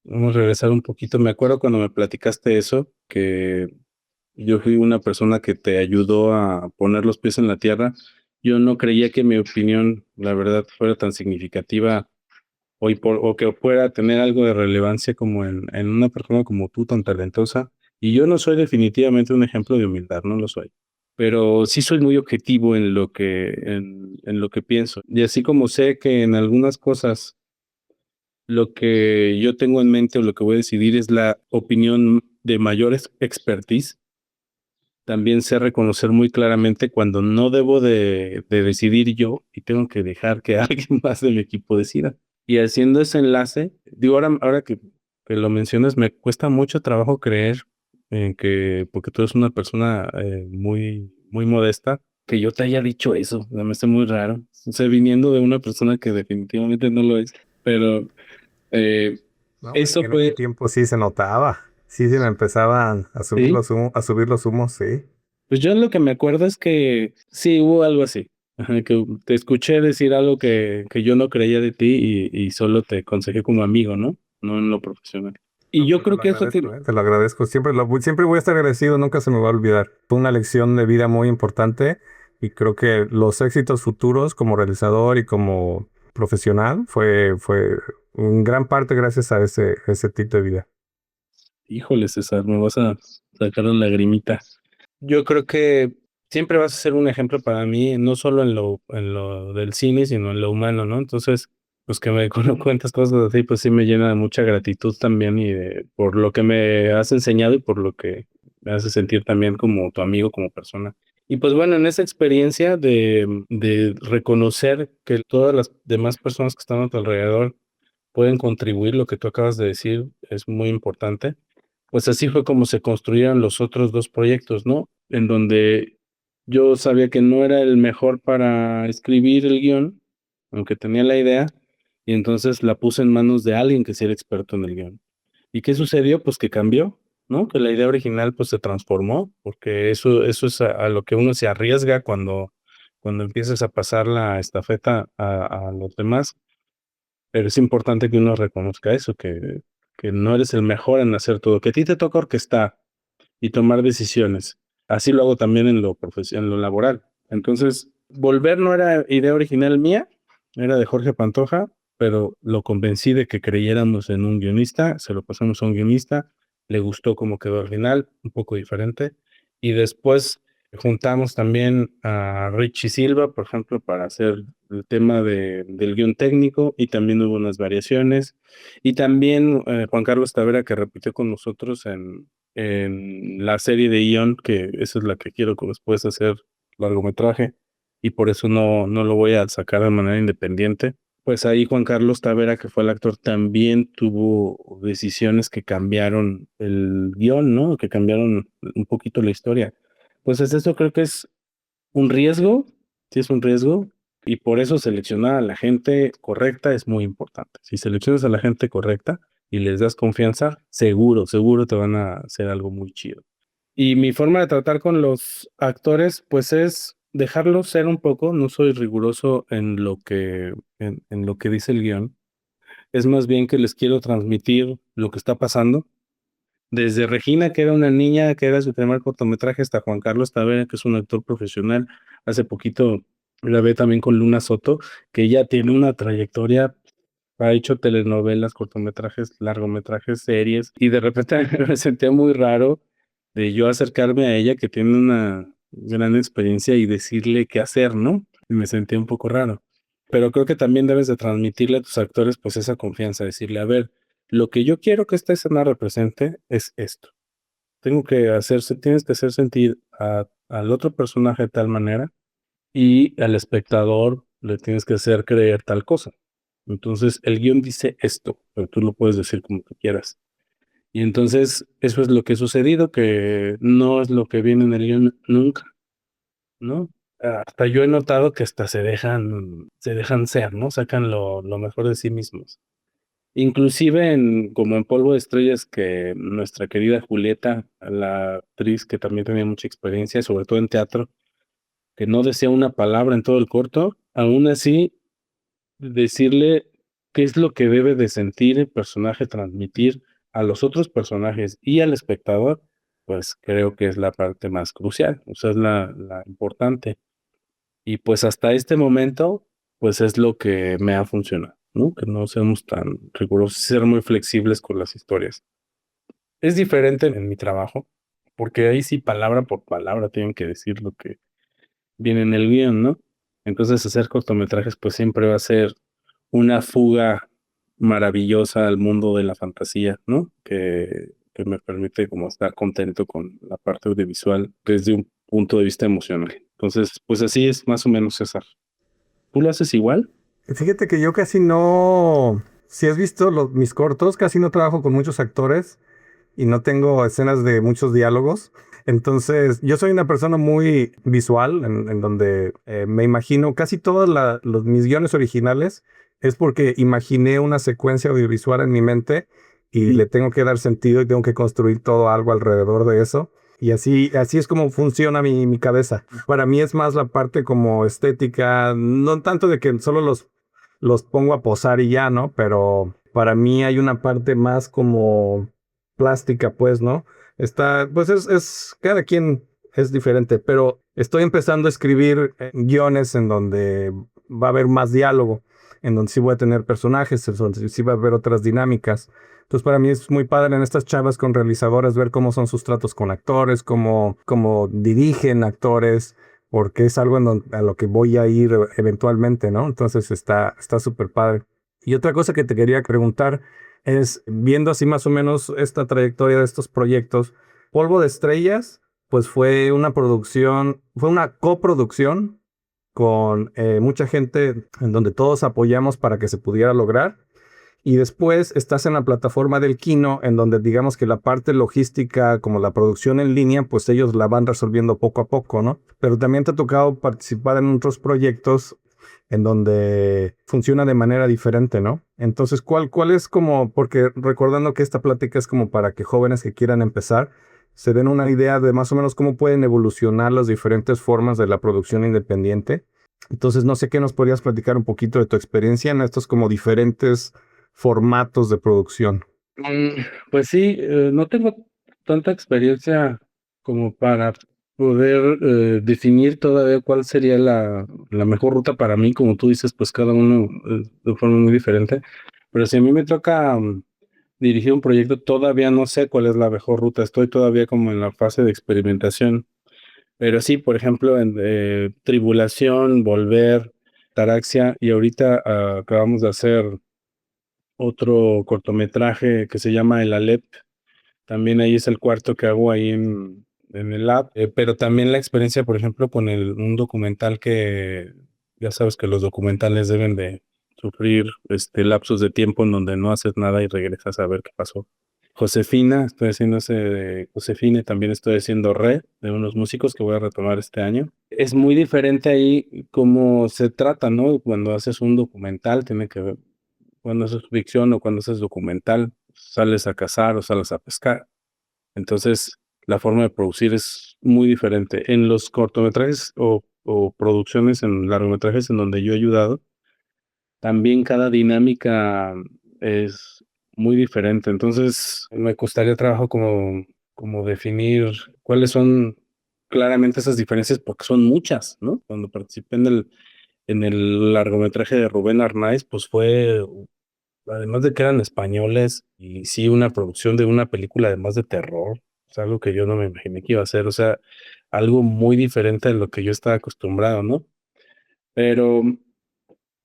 vamos a regresar un poquito. Me acuerdo cuando me platicaste eso, que yo fui una persona que te ayudó a poner los pies en la tierra. Yo no creía que mi opinión, la verdad, fuera tan significativa o que fuera a tener algo de relevancia como en una persona como tú, tan talentosa. Y yo no soy definitivamente un ejemplo de humildad, no lo soy. Pero sí soy muy objetivo en lo que pienso. Y así como sé que en algunas cosas lo que yo tengo en mente o lo que voy a decidir es la opinión de mayor expertise, también sé reconocer muy claramente cuando no debo de decidir yo y tengo que dejar que alguien más de mi equipo decida. Y haciendo ese enlace, digo, ahora que lo mencionas, me cuesta mucho trabajo creer en que, porque tú eres una persona muy, muy modesta, que yo te haya dicho eso. Me hace muy raro. O sea, viniendo de una persona que definitivamente no lo es, pero No, hombre, Eso que en ese fue, tiempo sí se notaba. Sí, se me empezaban sí. a subir los humos, sí. Pues yo lo que me acuerdo es que sí hubo algo así. Ajá, que te escuché decir algo que yo no creía de ti y solo te aconsejé como amigo, ¿no? No en lo profesional. Y No, yo pero te creo lo que eso agradezco, ¿eh? Te lo agradezco. Siempre voy a estar agradecido, nunca se me va a olvidar. Fue una lección de vida muy importante y creo que los éxitos futuros como realizador y como profesional fue en gran parte gracias a ese tipo de vida. híjole, César, me vas a sacar una lagrimita. Yo creo que siempre vas a ser un ejemplo para mí, no solo en lo del cine, sino en lo humano, ¿no? Entonces, pues que me cuentas cosas así, pues sí me llena de mucha gratitud también por lo que me has enseñado y por lo que me hace sentir también como tu amigo, como persona. Y pues bueno, en esa experiencia de reconocer que todas las demás personas que están a tu alrededor pueden contribuir, lo que tú acabas de decir es muy importante. Pues así fue como se construyeron los otros 2 proyectos, ¿no? En donde yo sabía que no era el mejor para escribir el guión, aunque tenía la idea, y entonces la puse en manos de alguien que sí era experto en el guión. ¿Y qué sucedió? Pues que cambió, ¿no? Que la idea original, pues, se transformó, porque eso es a lo que uno se arriesga cuando empiezas a pasar la estafeta a los demás. Pero es importante que uno reconozca eso, que no eres el mejor en hacer todo, que a ti te toca orquestar y tomar decisiones. Así lo hago también en lo laboral. Entonces, volver no era idea original mía, era de Jorge Pantoja, pero lo convencí de que creyéramos en un guionista, se lo pasamos a un guionista, le gustó cómo quedó al final, un poco diferente, y después juntamos también a Richie Silva, por ejemplo, para hacer el tema del guión técnico, y también hubo unas variaciones, y también Juan Carlos Tavera, que repitió con nosotros en la serie de Ion, que esa es la que quiero después hacer largometraje, y por eso no lo voy a sacar de manera independiente. Pues ahí Juan Carlos Tavera, que fue el actor, también tuvo decisiones que cambiaron el guión, ¿no? Que cambiaron un poquito la historia. Pues eso creo que es un riesgo, sí es un riesgo, y por eso seleccionar a la gente correcta es muy importante. Si seleccionas a la gente correcta y les das confianza, seguro te van a hacer algo muy chido. Y mi forma de tratar con los actores, pues es dejarlos ser un poco, no soy riguroso en lo que dice el guión, es más bien que les quiero transmitir lo que está pasando. Desde Regina, que era una niña, que era su primer cortometraje, hasta Juan Carlos Tavera, que es un actor profesional. Hace poquito la ve también con Luna Soto, que ya tiene una trayectoria, ha hecho telenovelas, cortometrajes, largometrajes, series, y de repente me sentía muy raro de yo acercarme a ella, que tiene una gran experiencia, y decirle qué hacer, ¿no? Y me sentía un poco raro. Pero creo que también debes de transmitirle a tus actores pues esa confianza, decirle, a ver, lo que yo quiero que esta escena represente es esto. Tienes que hacer sentir al otro personaje de tal manera y al espectador le tienes que hacer creer tal cosa. Entonces, el guión dice esto, pero tú lo puedes decir como tú quieras. Y entonces, eso es lo que ha sucedido, que no es lo que viene en el guión nunca, ¿no? Hasta yo he notado que hasta se dejan ser, ¿no? Sacan lo mejor de sí mismos. Inclusive como en Polvo de Estrellas, que nuestra querida Julieta, la actriz que también tenía mucha experiencia, sobre todo en teatro, que no decía una palabra en todo el corto, aún así decirle qué es lo que debe de sentir el personaje, transmitir a los otros personajes y al espectador, pues creo que es la parte más crucial, o sea, es la importante. Y pues hasta este momento, pues es lo que me ha funcionado, ¿no? Que no seamos tan rigurosos, ser muy flexibles con las historias. Es diferente en mi trabajo, porque ahí sí palabra por palabra tienen que decir lo que viene en el guión, ¿no? Entonces hacer cortometrajes pues siempre va a ser una fuga maravillosa al mundo de la fantasía, ¿no? Que me permite como estar contento con la parte audiovisual desde un punto de vista emocional. Entonces, pues así es más o menos, César. ¿Tú lo haces igual? Fíjate que yo casi no, si has visto mis cortos, casi no trabajo con muchos actores y no tengo escenas de muchos diálogos. Entonces, yo soy una persona muy visual, en donde me imagino casi todos mis guiones originales es porque imaginé una secuencia audiovisual en mi mente y le tengo que dar sentido y tengo que construir todo algo alrededor de eso. Y así es como funciona mi cabeza. Para mí es más la parte como estética, no tanto de que solo los pongo a posar y ya, ¿no? Pero para mí hay una parte más como plástica, pues, ¿no? Pues cada quien es diferente, pero estoy empezando a escribir guiones en donde va a haber más diálogo, en donde sí voy a tener personajes, en donde sí va a haber otras dinámicas. Entonces para mí es muy padre en estas charlas con realizadores ver cómo son sus tratos con actores, cómo dirigen actores, porque es algo a lo que voy a ir eventualmente, ¿no? Entonces está súper padre. Y otra cosa que te quería preguntar es, viendo así más o menos esta trayectoria de estos proyectos, Polvo de Estrellas, pues fue una coproducción con mucha gente en donde todos apoyamos para que se pudiera lograr. Y después estás en la plataforma del Kino, en donde digamos que la parte logística, como la producción en línea, pues ellos la van resolviendo poco a poco, ¿no? Pero también te ha tocado participar en otros proyectos en donde funciona de manera diferente, ¿no? Entonces, ¿cuál es como, porque recordando que esta plática es como para que jóvenes que quieran empezar se den una idea de más o menos cómo pueden evolucionar las diferentes formas de la producción independiente? Entonces, no sé qué nos podrías platicar un poquito de tu experiencia en estos como diferentes formatos de producción. Mm, pues sí, no tengo tanta experiencia como para poder definir todavía cuál sería la mejor ruta para mí. Como tú dices, pues cada uno de forma muy diferente. Pero si a mí me toca dirigir un proyecto, todavía no sé cuál es la mejor ruta. Estoy todavía como en la fase de experimentación. Pero sí, por ejemplo, en Tribulación, Volver, Taraxia, y ahorita acabamos de hacer otro cortometraje que se llama El Alep. También ahí es el cuarto que hago ahí en el lab. Pero también la experiencia, por ejemplo, con un documental que ya sabes que los documentales deben de sufrir lapsos de tiempo en donde no haces nada y regresas a ver qué pasó. Josefina, estoy haciendo ese de Josefina y también estoy haciendo Re de unos músicos que voy a retomar este año. Es muy diferente ahí cómo se trata, ¿no? Cuando haces un documental, tiene que ver, cuando haces ficción o cuando haces documental, sales a cazar o sales a pescar. Entonces, la forma de producir es muy diferente. En los cortometrajes o producciones en largometrajes en donde yo he ayudado, también cada dinámica es muy diferente. Entonces, me costaría trabajo como definir cuáles son claramente esas diferencias, porque son muchas, ¿no? Cuando participé en el largometraje de Rubén Arnaiz, pues fue, además de que eran españoles, y sí una producción de una película además de terror, es algo que yo no me imaginé que iba a ser, o sea, algo muy diferente de lo que yo estaba acostumbrado, ¿no? Pero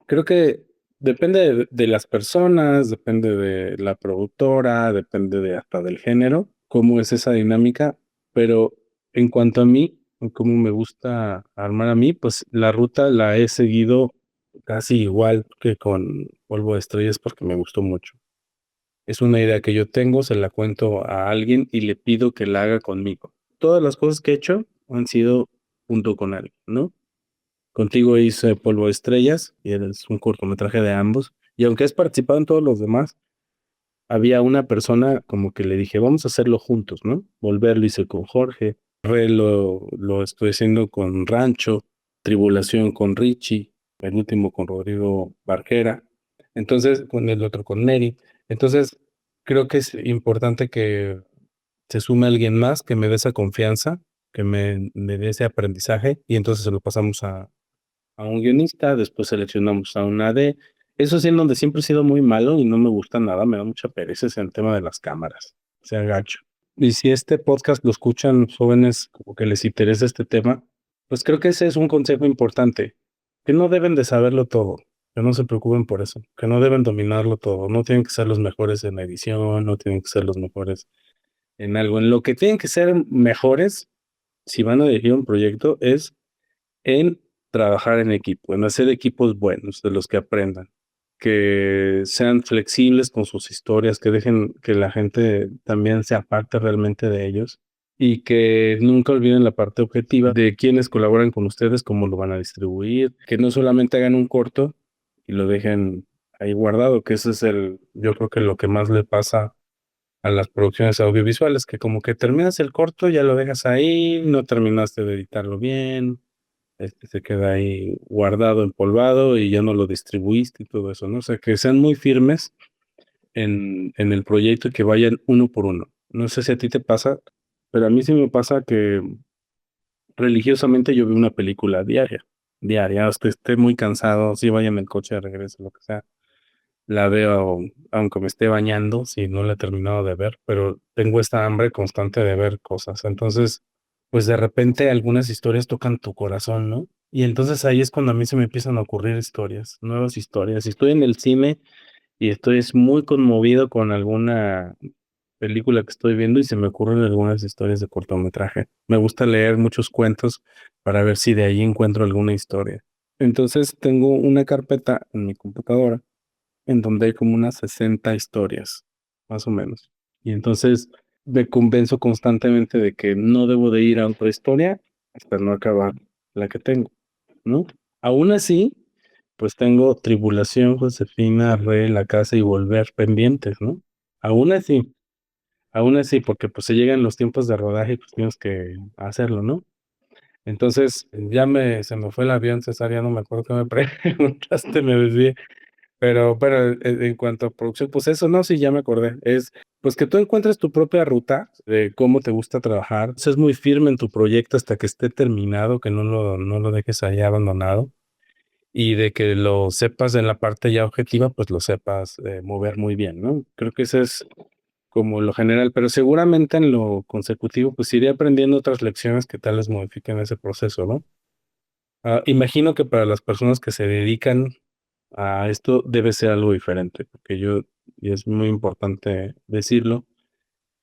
creo que depende de las personas, depende de la productora, depende de hasta del género, cómo es esa dinámica, pero en cuanto a mí, o cómo me gusta armar a mí, pues la ruta la he seguido casi igual que con Polvo de Estrellas porque me gustó mucho. Es una idea que yo tengo, se la cuento a alguien y le pido que la haga conmigo. Todas las cosas que he hecho han sido junto con alguien, ¿no? Contigo hice Polvo de Estrellas y es un cortometraje de ambos. Y aunque has participado en todos los demás, había una persona como que le dije, vamos a hacerlo juntos, ¿no? Volver lo hice con Jorge, Re lo estoy haciendo con Rancho, Tribulación con Richie, el último con Rodrigo Barquera, entonces con el otro con Neri. Entonces, creo que es importante que se sume alguien más que me dé esa confianza, que me dé ese aprendizaje y entonces se lo pasamos a un guionista, después seleccionamos a una AD. Eso sí, en donde siempre he sido muy malo y no me gusta nada, me da mucha pereza ese el tema de las cámaras, sea gacho. Y si este podcast lo escuchan jóvenes como que les interesa este tema, pues creo que ese es un consejo importante, que no deben de saberlo todo, que no se preocupen por eso, que no deben dominarlo todo, no tienen que ser los mejores en la edición, no tienen que ser los mejores en algo. En lo que tienen que ser mejores, si van a dirigir un proyecto, es en trabajar en equipo, en hacer equipos buenos, de los que aprendan, que sean flexibles con sus historias, que dejen que la gente también se aparte realmente de ellos y que nunca olviden la parte objetiva de quienes colaboran con ustedes, cómo lo van a distribuir, que no solamente hagan un corto y lo dejen ahí guardado, que ese es yo creo que lo que más le pasa a las producciones audiovisuales, que como que terminas el corto, ya lo dejas ahí, no terminaste de editarlo bien, se queda ahí guardado, empolvado y ya no lo distribuiste y todo eso, ¿no? O sea, que sean muy firmes en el proyecto y que vayan uno por uno. No sé si a ti te pasa, pero a mí sí me pasa que religiosamente yo veo una película diaria, hasta esté muy cansado, si vaya en el coche de regreso, lo que sea. La veo, aunque me esté bañando, si no la he terminado de ver, pero tengo esta hambre constante de ver cosas. Entonces, pues de repente algunas historias tocan tu corazón, ¿no? Y entonces ahí es cuando a mí se me empiezan a ocurrir historias, nuevas historias. Si estoy en el cine y estoy muy conmovido con alguna película que estoy viendo y se me ocurren algunas historias de cortometraje. Me gusta leer muchos cuentos para ver si de ahí encuentro alguna historia. Entonces tengo una carpeta en mi computadora en donde hay como unas 60 historias, más o menos. Y entonces me convenzo constantemente de que no debo de ir a otra historia hasta no acabar la que tengo, ¿no? Aún así, pues tengo Tribulación, Josefina, Re, La Casa y Volver pendientes, ¿no? Aún así, aún así, porque pues se llegan los tiempos de rodaje y pues tienes que hacerlo, ¿no? Entonces, se me fue el avión, César, ya no me acuerdo qué me preguntaste, me desvié. Pero en cuanto a producción, pues eso, no, sí, ya me acordé. Es, pues que tú encuentres tu propia ruta de cómo te gusta trabajar. Seas muy firme en tu proyecto hasta que esté terminado, que no lo dejes ahí abandonado. Y de que lo sepas en la parte ya objetiva, pues lo sepas mover muy bien, ¿no? Creo que ese es como lo general, pero seguramente en lo consecutivo, pues iré aprendiendo otras lecciones que tal vez modifiquen ese proceso, ¿no? Imagino que para las personas que se dedican a esto debe ser algo diferente, porque y es muy importante decirlo,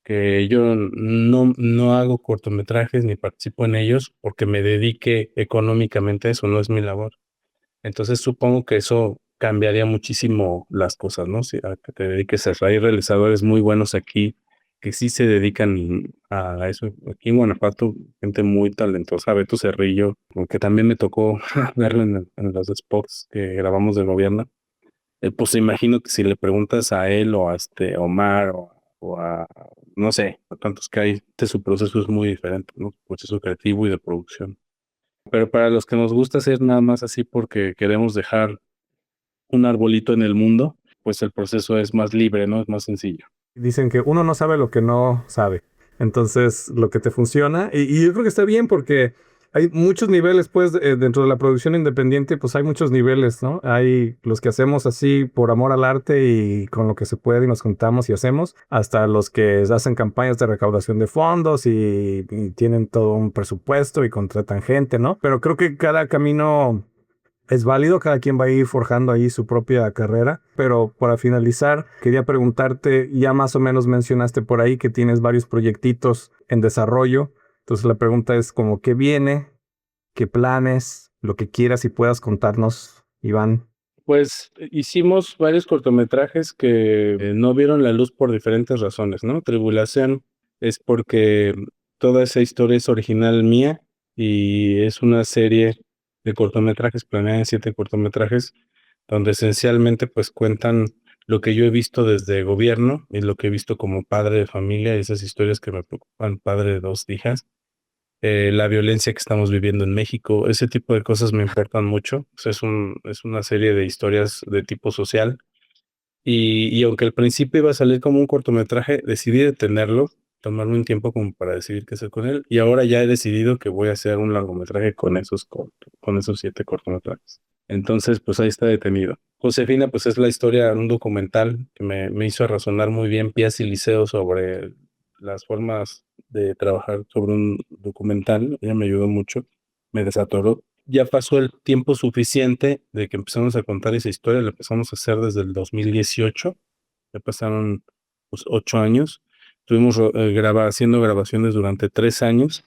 que yo no hago cortometrajes ni participo en ellos porque me dedique económicamente a eso, no es mi labor. Entonces supongo que eso cambiaría muchísimo las cosas, ¿no? Si a que te dediques a eso. Hay realizadores muy buenos aquí que sí se dedican a eso. Aquí en Guanajuato, gente muy talentosa, Beto Cerrillo, aunque también me tocó verlo en los spots que grabamos del gobierno. Pues imagino que si le preguntas a él o a este Omar o a, no sé, a tantos que hay, su proceso es muy diferente, ¿no? Proceso creativo y de producción. Pero para los que nos gusta hacer nada más así porque queremos dejar un arbolito en el mundo, pues el proceso es más libre, ¿no? Es más sencillo. Dicen que uno no sabe lo que no sabe. Entonces, lo que te funciona, y yo creo que está bien porque hay muchos niveles, pues, dentro de la producción independiente, pues hay muchos niveles, ¿no? Hay los que hacemos así por amor al arte y con lo que se puede y nos juntamos y hacemos, hasta los que hacen campañas de recaudación de fondos y tienen todo un presupuesto y contratan gente, ¿no? Pero creo que cada camino es válido, cada quien va a ir forjando ahí su propia carrera, pero para finalizar, quería preguntarte, ya más o menos mencionaste por ahí que tienes varios proyectitos en desarrollo, entonces la pregunta es como, ¿qué viene? ¿Qué planes? Lo que quieras y puedas contarnos, Iván. Pues hicimos varios cortometrajes que no vieron la luz por diferentes razones, ¿no? Tribulación es porque toda esa historia es original mía y es una serie de cortometrajes, planeada en 7 cortometrajes, donde esencialmente pues cuentan lo que yo he visto desde gobierno y lo que he visto como padre de familia, esas historias que me preocupan, padre de 2 hijas, la violencia que estamos viviendo en México, ese tipo de cosas me importan mucho. O sea, es una serie de historias de tipo social. Y aunque al principio iba a salir como un cortometraje, decidí detenerlo, tomarme un tiempo como para decidir qué hacer con él. Y ahora ya he decidido que voy a hacer un largometraje con esos 7 cortometrajes. Entonces, pues ahí está detenido. Josefina, pues es la historia, un documental que me hizo razonar muy bien Piaz y Liceo sobre las formas de trabajar sobre un documental. Ella me ayudó mucho, me desatoró. Ya pasó el tiempo suficiente de que empezamos a contar esa historia, la empezamos a hacer desde el 2018, ya pasaron pues, 8 años. Estuvimos haciendo grabaciones durante 3 años,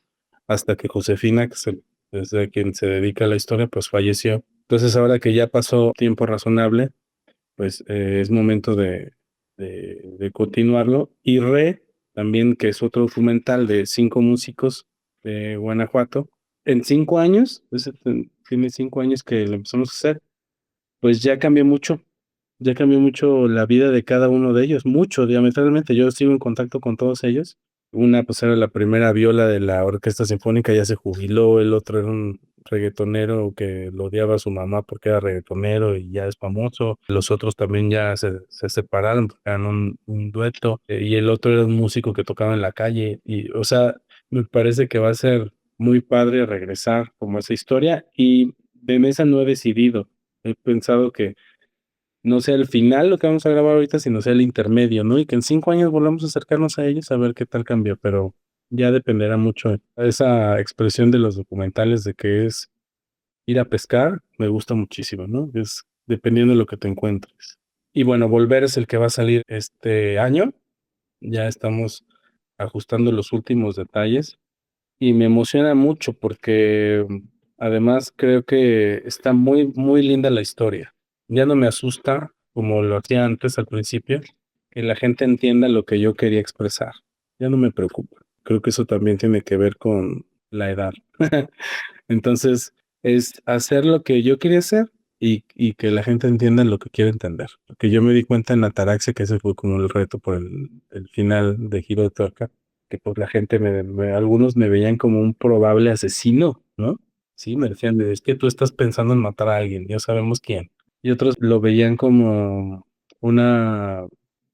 hasta que Josefina, es de quien se dedica a la historia, pues falleció. Entonces ahora que ya pasó tiempo razonable, pues es momento de continuarlo. Y también, que es otro documental de 5 músicos de Guanajuato, en 5 años, tiene 5 años que lo empezamos a hacer, pues ya cambió mucho. Ya cambió mucho la vida de cada uno de ellos, mucho, diametralmente. Yo sigo en contacto con todos ellos. Una, pues, era la primera viola de la orquesta sinfónica, ya se jubiló, el otro era un reguetonero que lo odiaba a su mamá porque era reguetonero y ya es famoso. Los otros también ya se separaron, porque eran un dueto, y el otro era un músico que tocaba en la calle. Y, o sea, me parece que va a ser muy padre regresar como a esa historia, y de esa no he decidido. He pensado que no sea el final lo que vamos a grabar ahorita, sino sea el intermedio, ¿no? Y que en 5 años volvamos a acercarnos a ellos a ver qué tal cambió, pero ya dependerá mucho. Esa expresión de los documentales de que es ir a pescar, me gusta muchísimo, ¿no? Es dependiendo de lo que te encuentres. Y bueno, Volver es el que va a salir este año. Ya estamos ajustando los últimos detalles y me emociona mucho porque además creo que está muy, muy linda la historia. Ya no me asusta como lo hacía antes al principio, que la gente entienda lo que yo quería expresar. Ya no me preocupa. Creo que eso también tiene que ver con la edad. Entonces, es hacer lo que yo quería hacer y que la gente entienda lo que quiere entender. Porque yo me di cuenta en Ataraxia que ese fue como el reto por el final de Giro de Tuerca, que pues la gente, algunos me veían como un probable asesino, ¿no? Sí, me decían, es que tú estás pensando en matar a alguien, ya sabemos quién. Y otros lo veían como una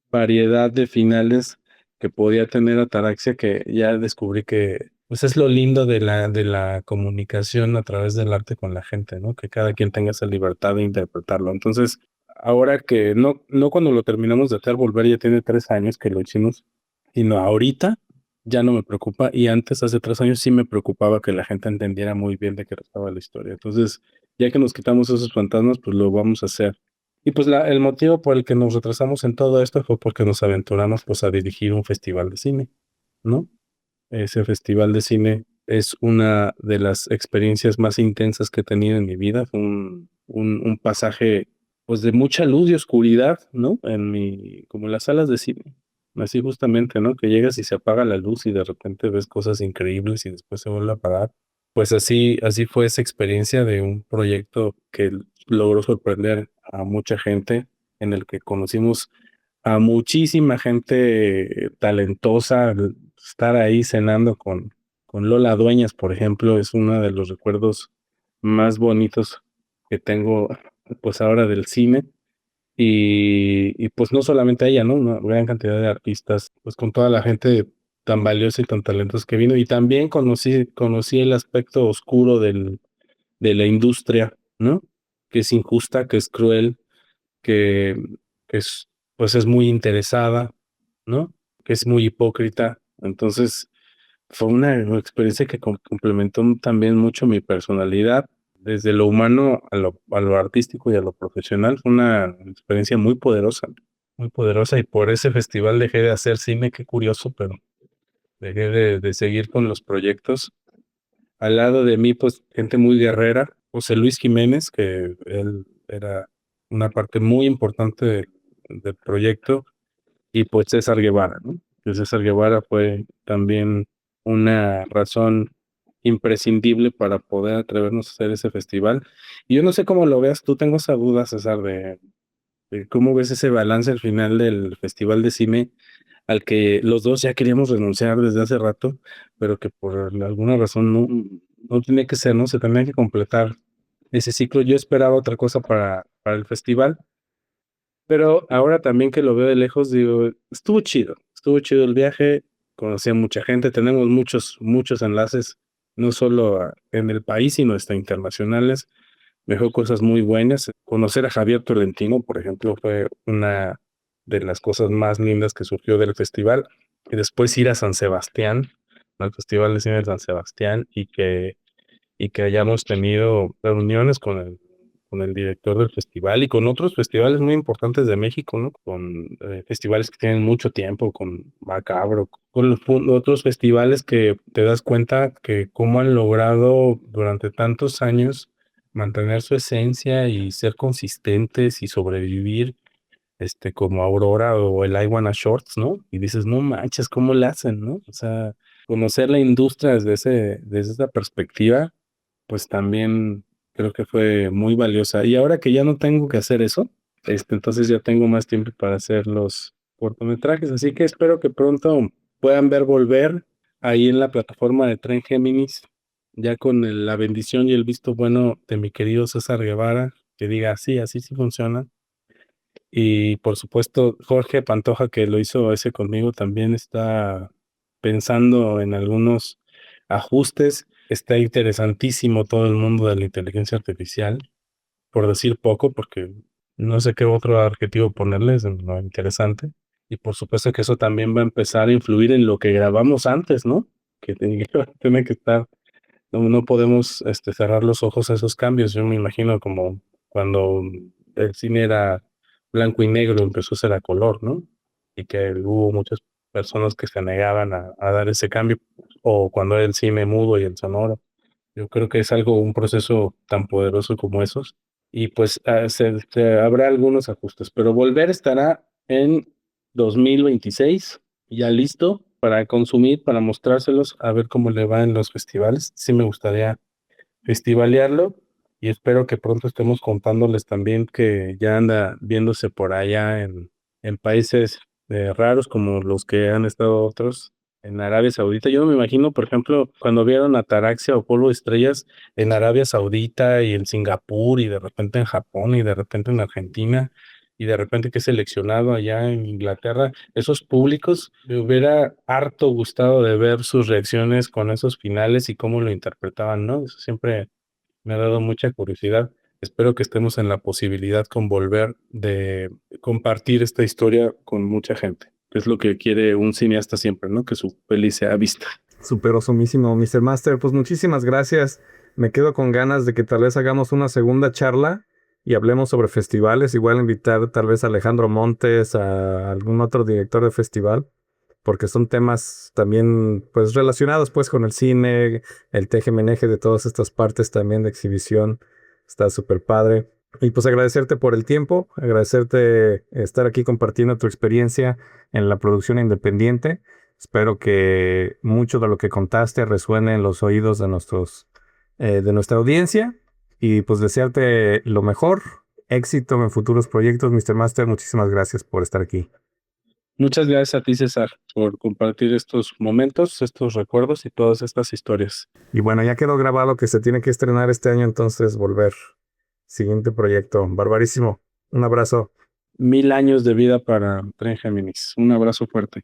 variedad de finales que podía tener Ataraxia, que ya descubrí que pues es lo lindo de la comunicación a través del arte con la gente, ¿no? Que cada quien tenga esa libertad de interpretarlo. Entonces, ahora que no cuando lo terminamos de hacer, Volver ya tiene 3 años que lo hicimos, sino ahorita ya no me preocupa, y antes, hace 3 años, sí me preocupaba que la gente entendiera muy bien de qué trataba la historia. Entonces, ya que nos quitamos esos fantasmas, pues lo vamos a hacer. Y pues el motivo por el que nos retrasamos en todo esto fue porque nos aventuramos pues a dirigir un festival de cine, ¿no? Ese festival de cine es una de las experiencias más intensas que he tenido en mi vida. Fue un pasaje pues de mucha luz y oscuridad, ¿no? Como en las salas de cine. Así justamente, ¿no? Que llegas y se apaga la luz y de repente ves cosas increíbles y después se vuelve a apagar. Pues así fue esa experiencia de un proyecto que logró sorprender a mucha gente, en el que conocimos a muchísima gente talentosa. Estar ahí cenando con Lola Dueñas, por ejemplo, es uno de los recuerdos más bonitos que tengo, pues ahora del cine. Y pues no solamente a ella, ¿no? Una gran cantidad de artistas, pues con toda la gente tan valiosa y tan talentosa que vino. Y también conocí el aspecto oscuro de la industria, ¿no? Que es injusta, que es cruel, que, que es, pues es muy interesada, ¿no? Que es muy hipócrita. Entonces, fue una experiencia que complementó también mucho mi personalidad, desde lo humano a lo artístico y a lo profesional. Fue una experiencia muy poderosa, y por ese festival dejé de hacer cine, qué curioso, pero dejé de seguir con los proyectos. Al lado de mí, pues, gente muy guerrera, José Luis Jiménez, que él era una parte muy importante del proyecto, y pues César Guevara, ¿no? Que César Guevara fue también una razón imprescindible para poder atrevernos a hacer ese festival. Y yo no sé cómo lo veas tú, tengo esa duda, César, de cómo ves ese balance al final del festival de cine, al que los dos ya queríamos renunciar desde hace rato, pero que por alguna razón no tiene que ser, ¿no? Se tenía que completar ese ciclo. Yo esperaba otra cosa para el festival, pero ahora también que lo veo de lejos, digo, estuvo chido el viaje, conocí a mucha gente, tenemos muchos enlaces, no solo en el país, sino hasta internacionales. Me dejó cosas muy buenas. Conocer a Javier Tolentino, por ejemplo, fue una de las cosas más lindas que surgió del festival. Y después ir a San Sebastián, al Festival de Cine de San Sebastián, y que hayamos tenido reuniones con el director del festival y con otros festivales muy importantes de México, ¿no? Con festivales que tienen mucho tiempo, con Macabro, con otros festivales que te das cuenta que cómo han logrado durante tantos años mantener su esencia y ser consistentes y sobrevivir, como Aurora o el I Wanna Shorts, ¿no? Y dices, no manches, ¿cómo le hacen, no? O sea, conocer la industria desde esa perspectiva, pues también creo que fue muy valiosa. Y ahora que ya no tengo que hacer eso, Entonces ya tengo más tiempo para hacer los cortometrajes, así que espero que pronto puedan ver Volver ahí en la plataforma de Tren Géminis, ya con la bendición y el visto bueno de mi querido César Guevara, que diga, sí, así sí funciona. Y por supuesto, Jorge Pantoja, que lo hizo ese conmigo, también está pensando en algunos ajustes. Está interesantísimo todo el mundo de la inteligencia artificial, por decir poco, porque no sé qué otro adjetivo ponerles, lo interesante. Y por supuesto que eso también va a empezar a influir en lo que grabamos antes, ¿no? Que tiene que estar, no podemos cerrar los ojos a esos cambios. Yo me imagino como cuando el cine era blanco y negro, empezó a ser a color, ¿no? Y que hubo muchas personas que se negaban a dar ese cambio, o cuando era el cine mudo y el sonoro. Yo creo que es algo, un proceso tan poderoso como esos. Y pues habrá algunos ajustes, pero Volver estará en 2026, ya listo para consumir, para mostrárselos, a ver cómo le va en los festivales. Sí me gustaría festivalearlo y espero que pronto estemos contándoles también que ya anda viéndose por allá en países raros como los que han estado otros en Arabia Saudita. Yo no me imagino, por ejemplo, cuando vieron Ataraxia o Polvo de Estrellas en Arabia Saudita y en Singapur y de repente en Japón y de repente en Argentina y de repente que seleccionado allá en Inglaterra, esos públicos, me hubiera harto gustado de ver sus reacciones con esos finales y cómo lo interpretaban, ¿no? Eso siempre me ha dado mucha curiosidad. Espero que estemos en la posibilidad con Volver de compartir esta historia con mucha gente. Es lo que quiere un cineasta siempre, ¿no? Que su peli sea vista. Súper osomísimo, Mr. Master. Pues muchísimas gracias. Me quedo con ganas de que tal vez hagamos una segunda charla y hablemos sobre festivales. Igual invitar tal vez a Alejandro Montes, a algún otro director de festival, porque son temas también pues relacionados pues con el cine, el teje-meneje de todas estas partes también de exhibición. Está súper padre. Y pues agradecerte por el tiempo, agradecerte estar aquí compartiendo tu experiencia en la producción independiente. Espero que mucho de lo que contaste resuene en los oídos de nuestra audiencia y pues desearte lo mejor, éxito en futuros proyectos, Mr. Master. Muchísimas gracias por estar aquí. Muchas gracias a ti, César, por compartir estos momentos, estos recuerdos y todas estas historias. Y bueno, ya quedó grabado que se tiene que estrenar este año, entonces Volver. Siguiente proyecto, barbarísimo. Un abrazo. 1000 años de vida para Tren Géminis. Un abrazo fuerte.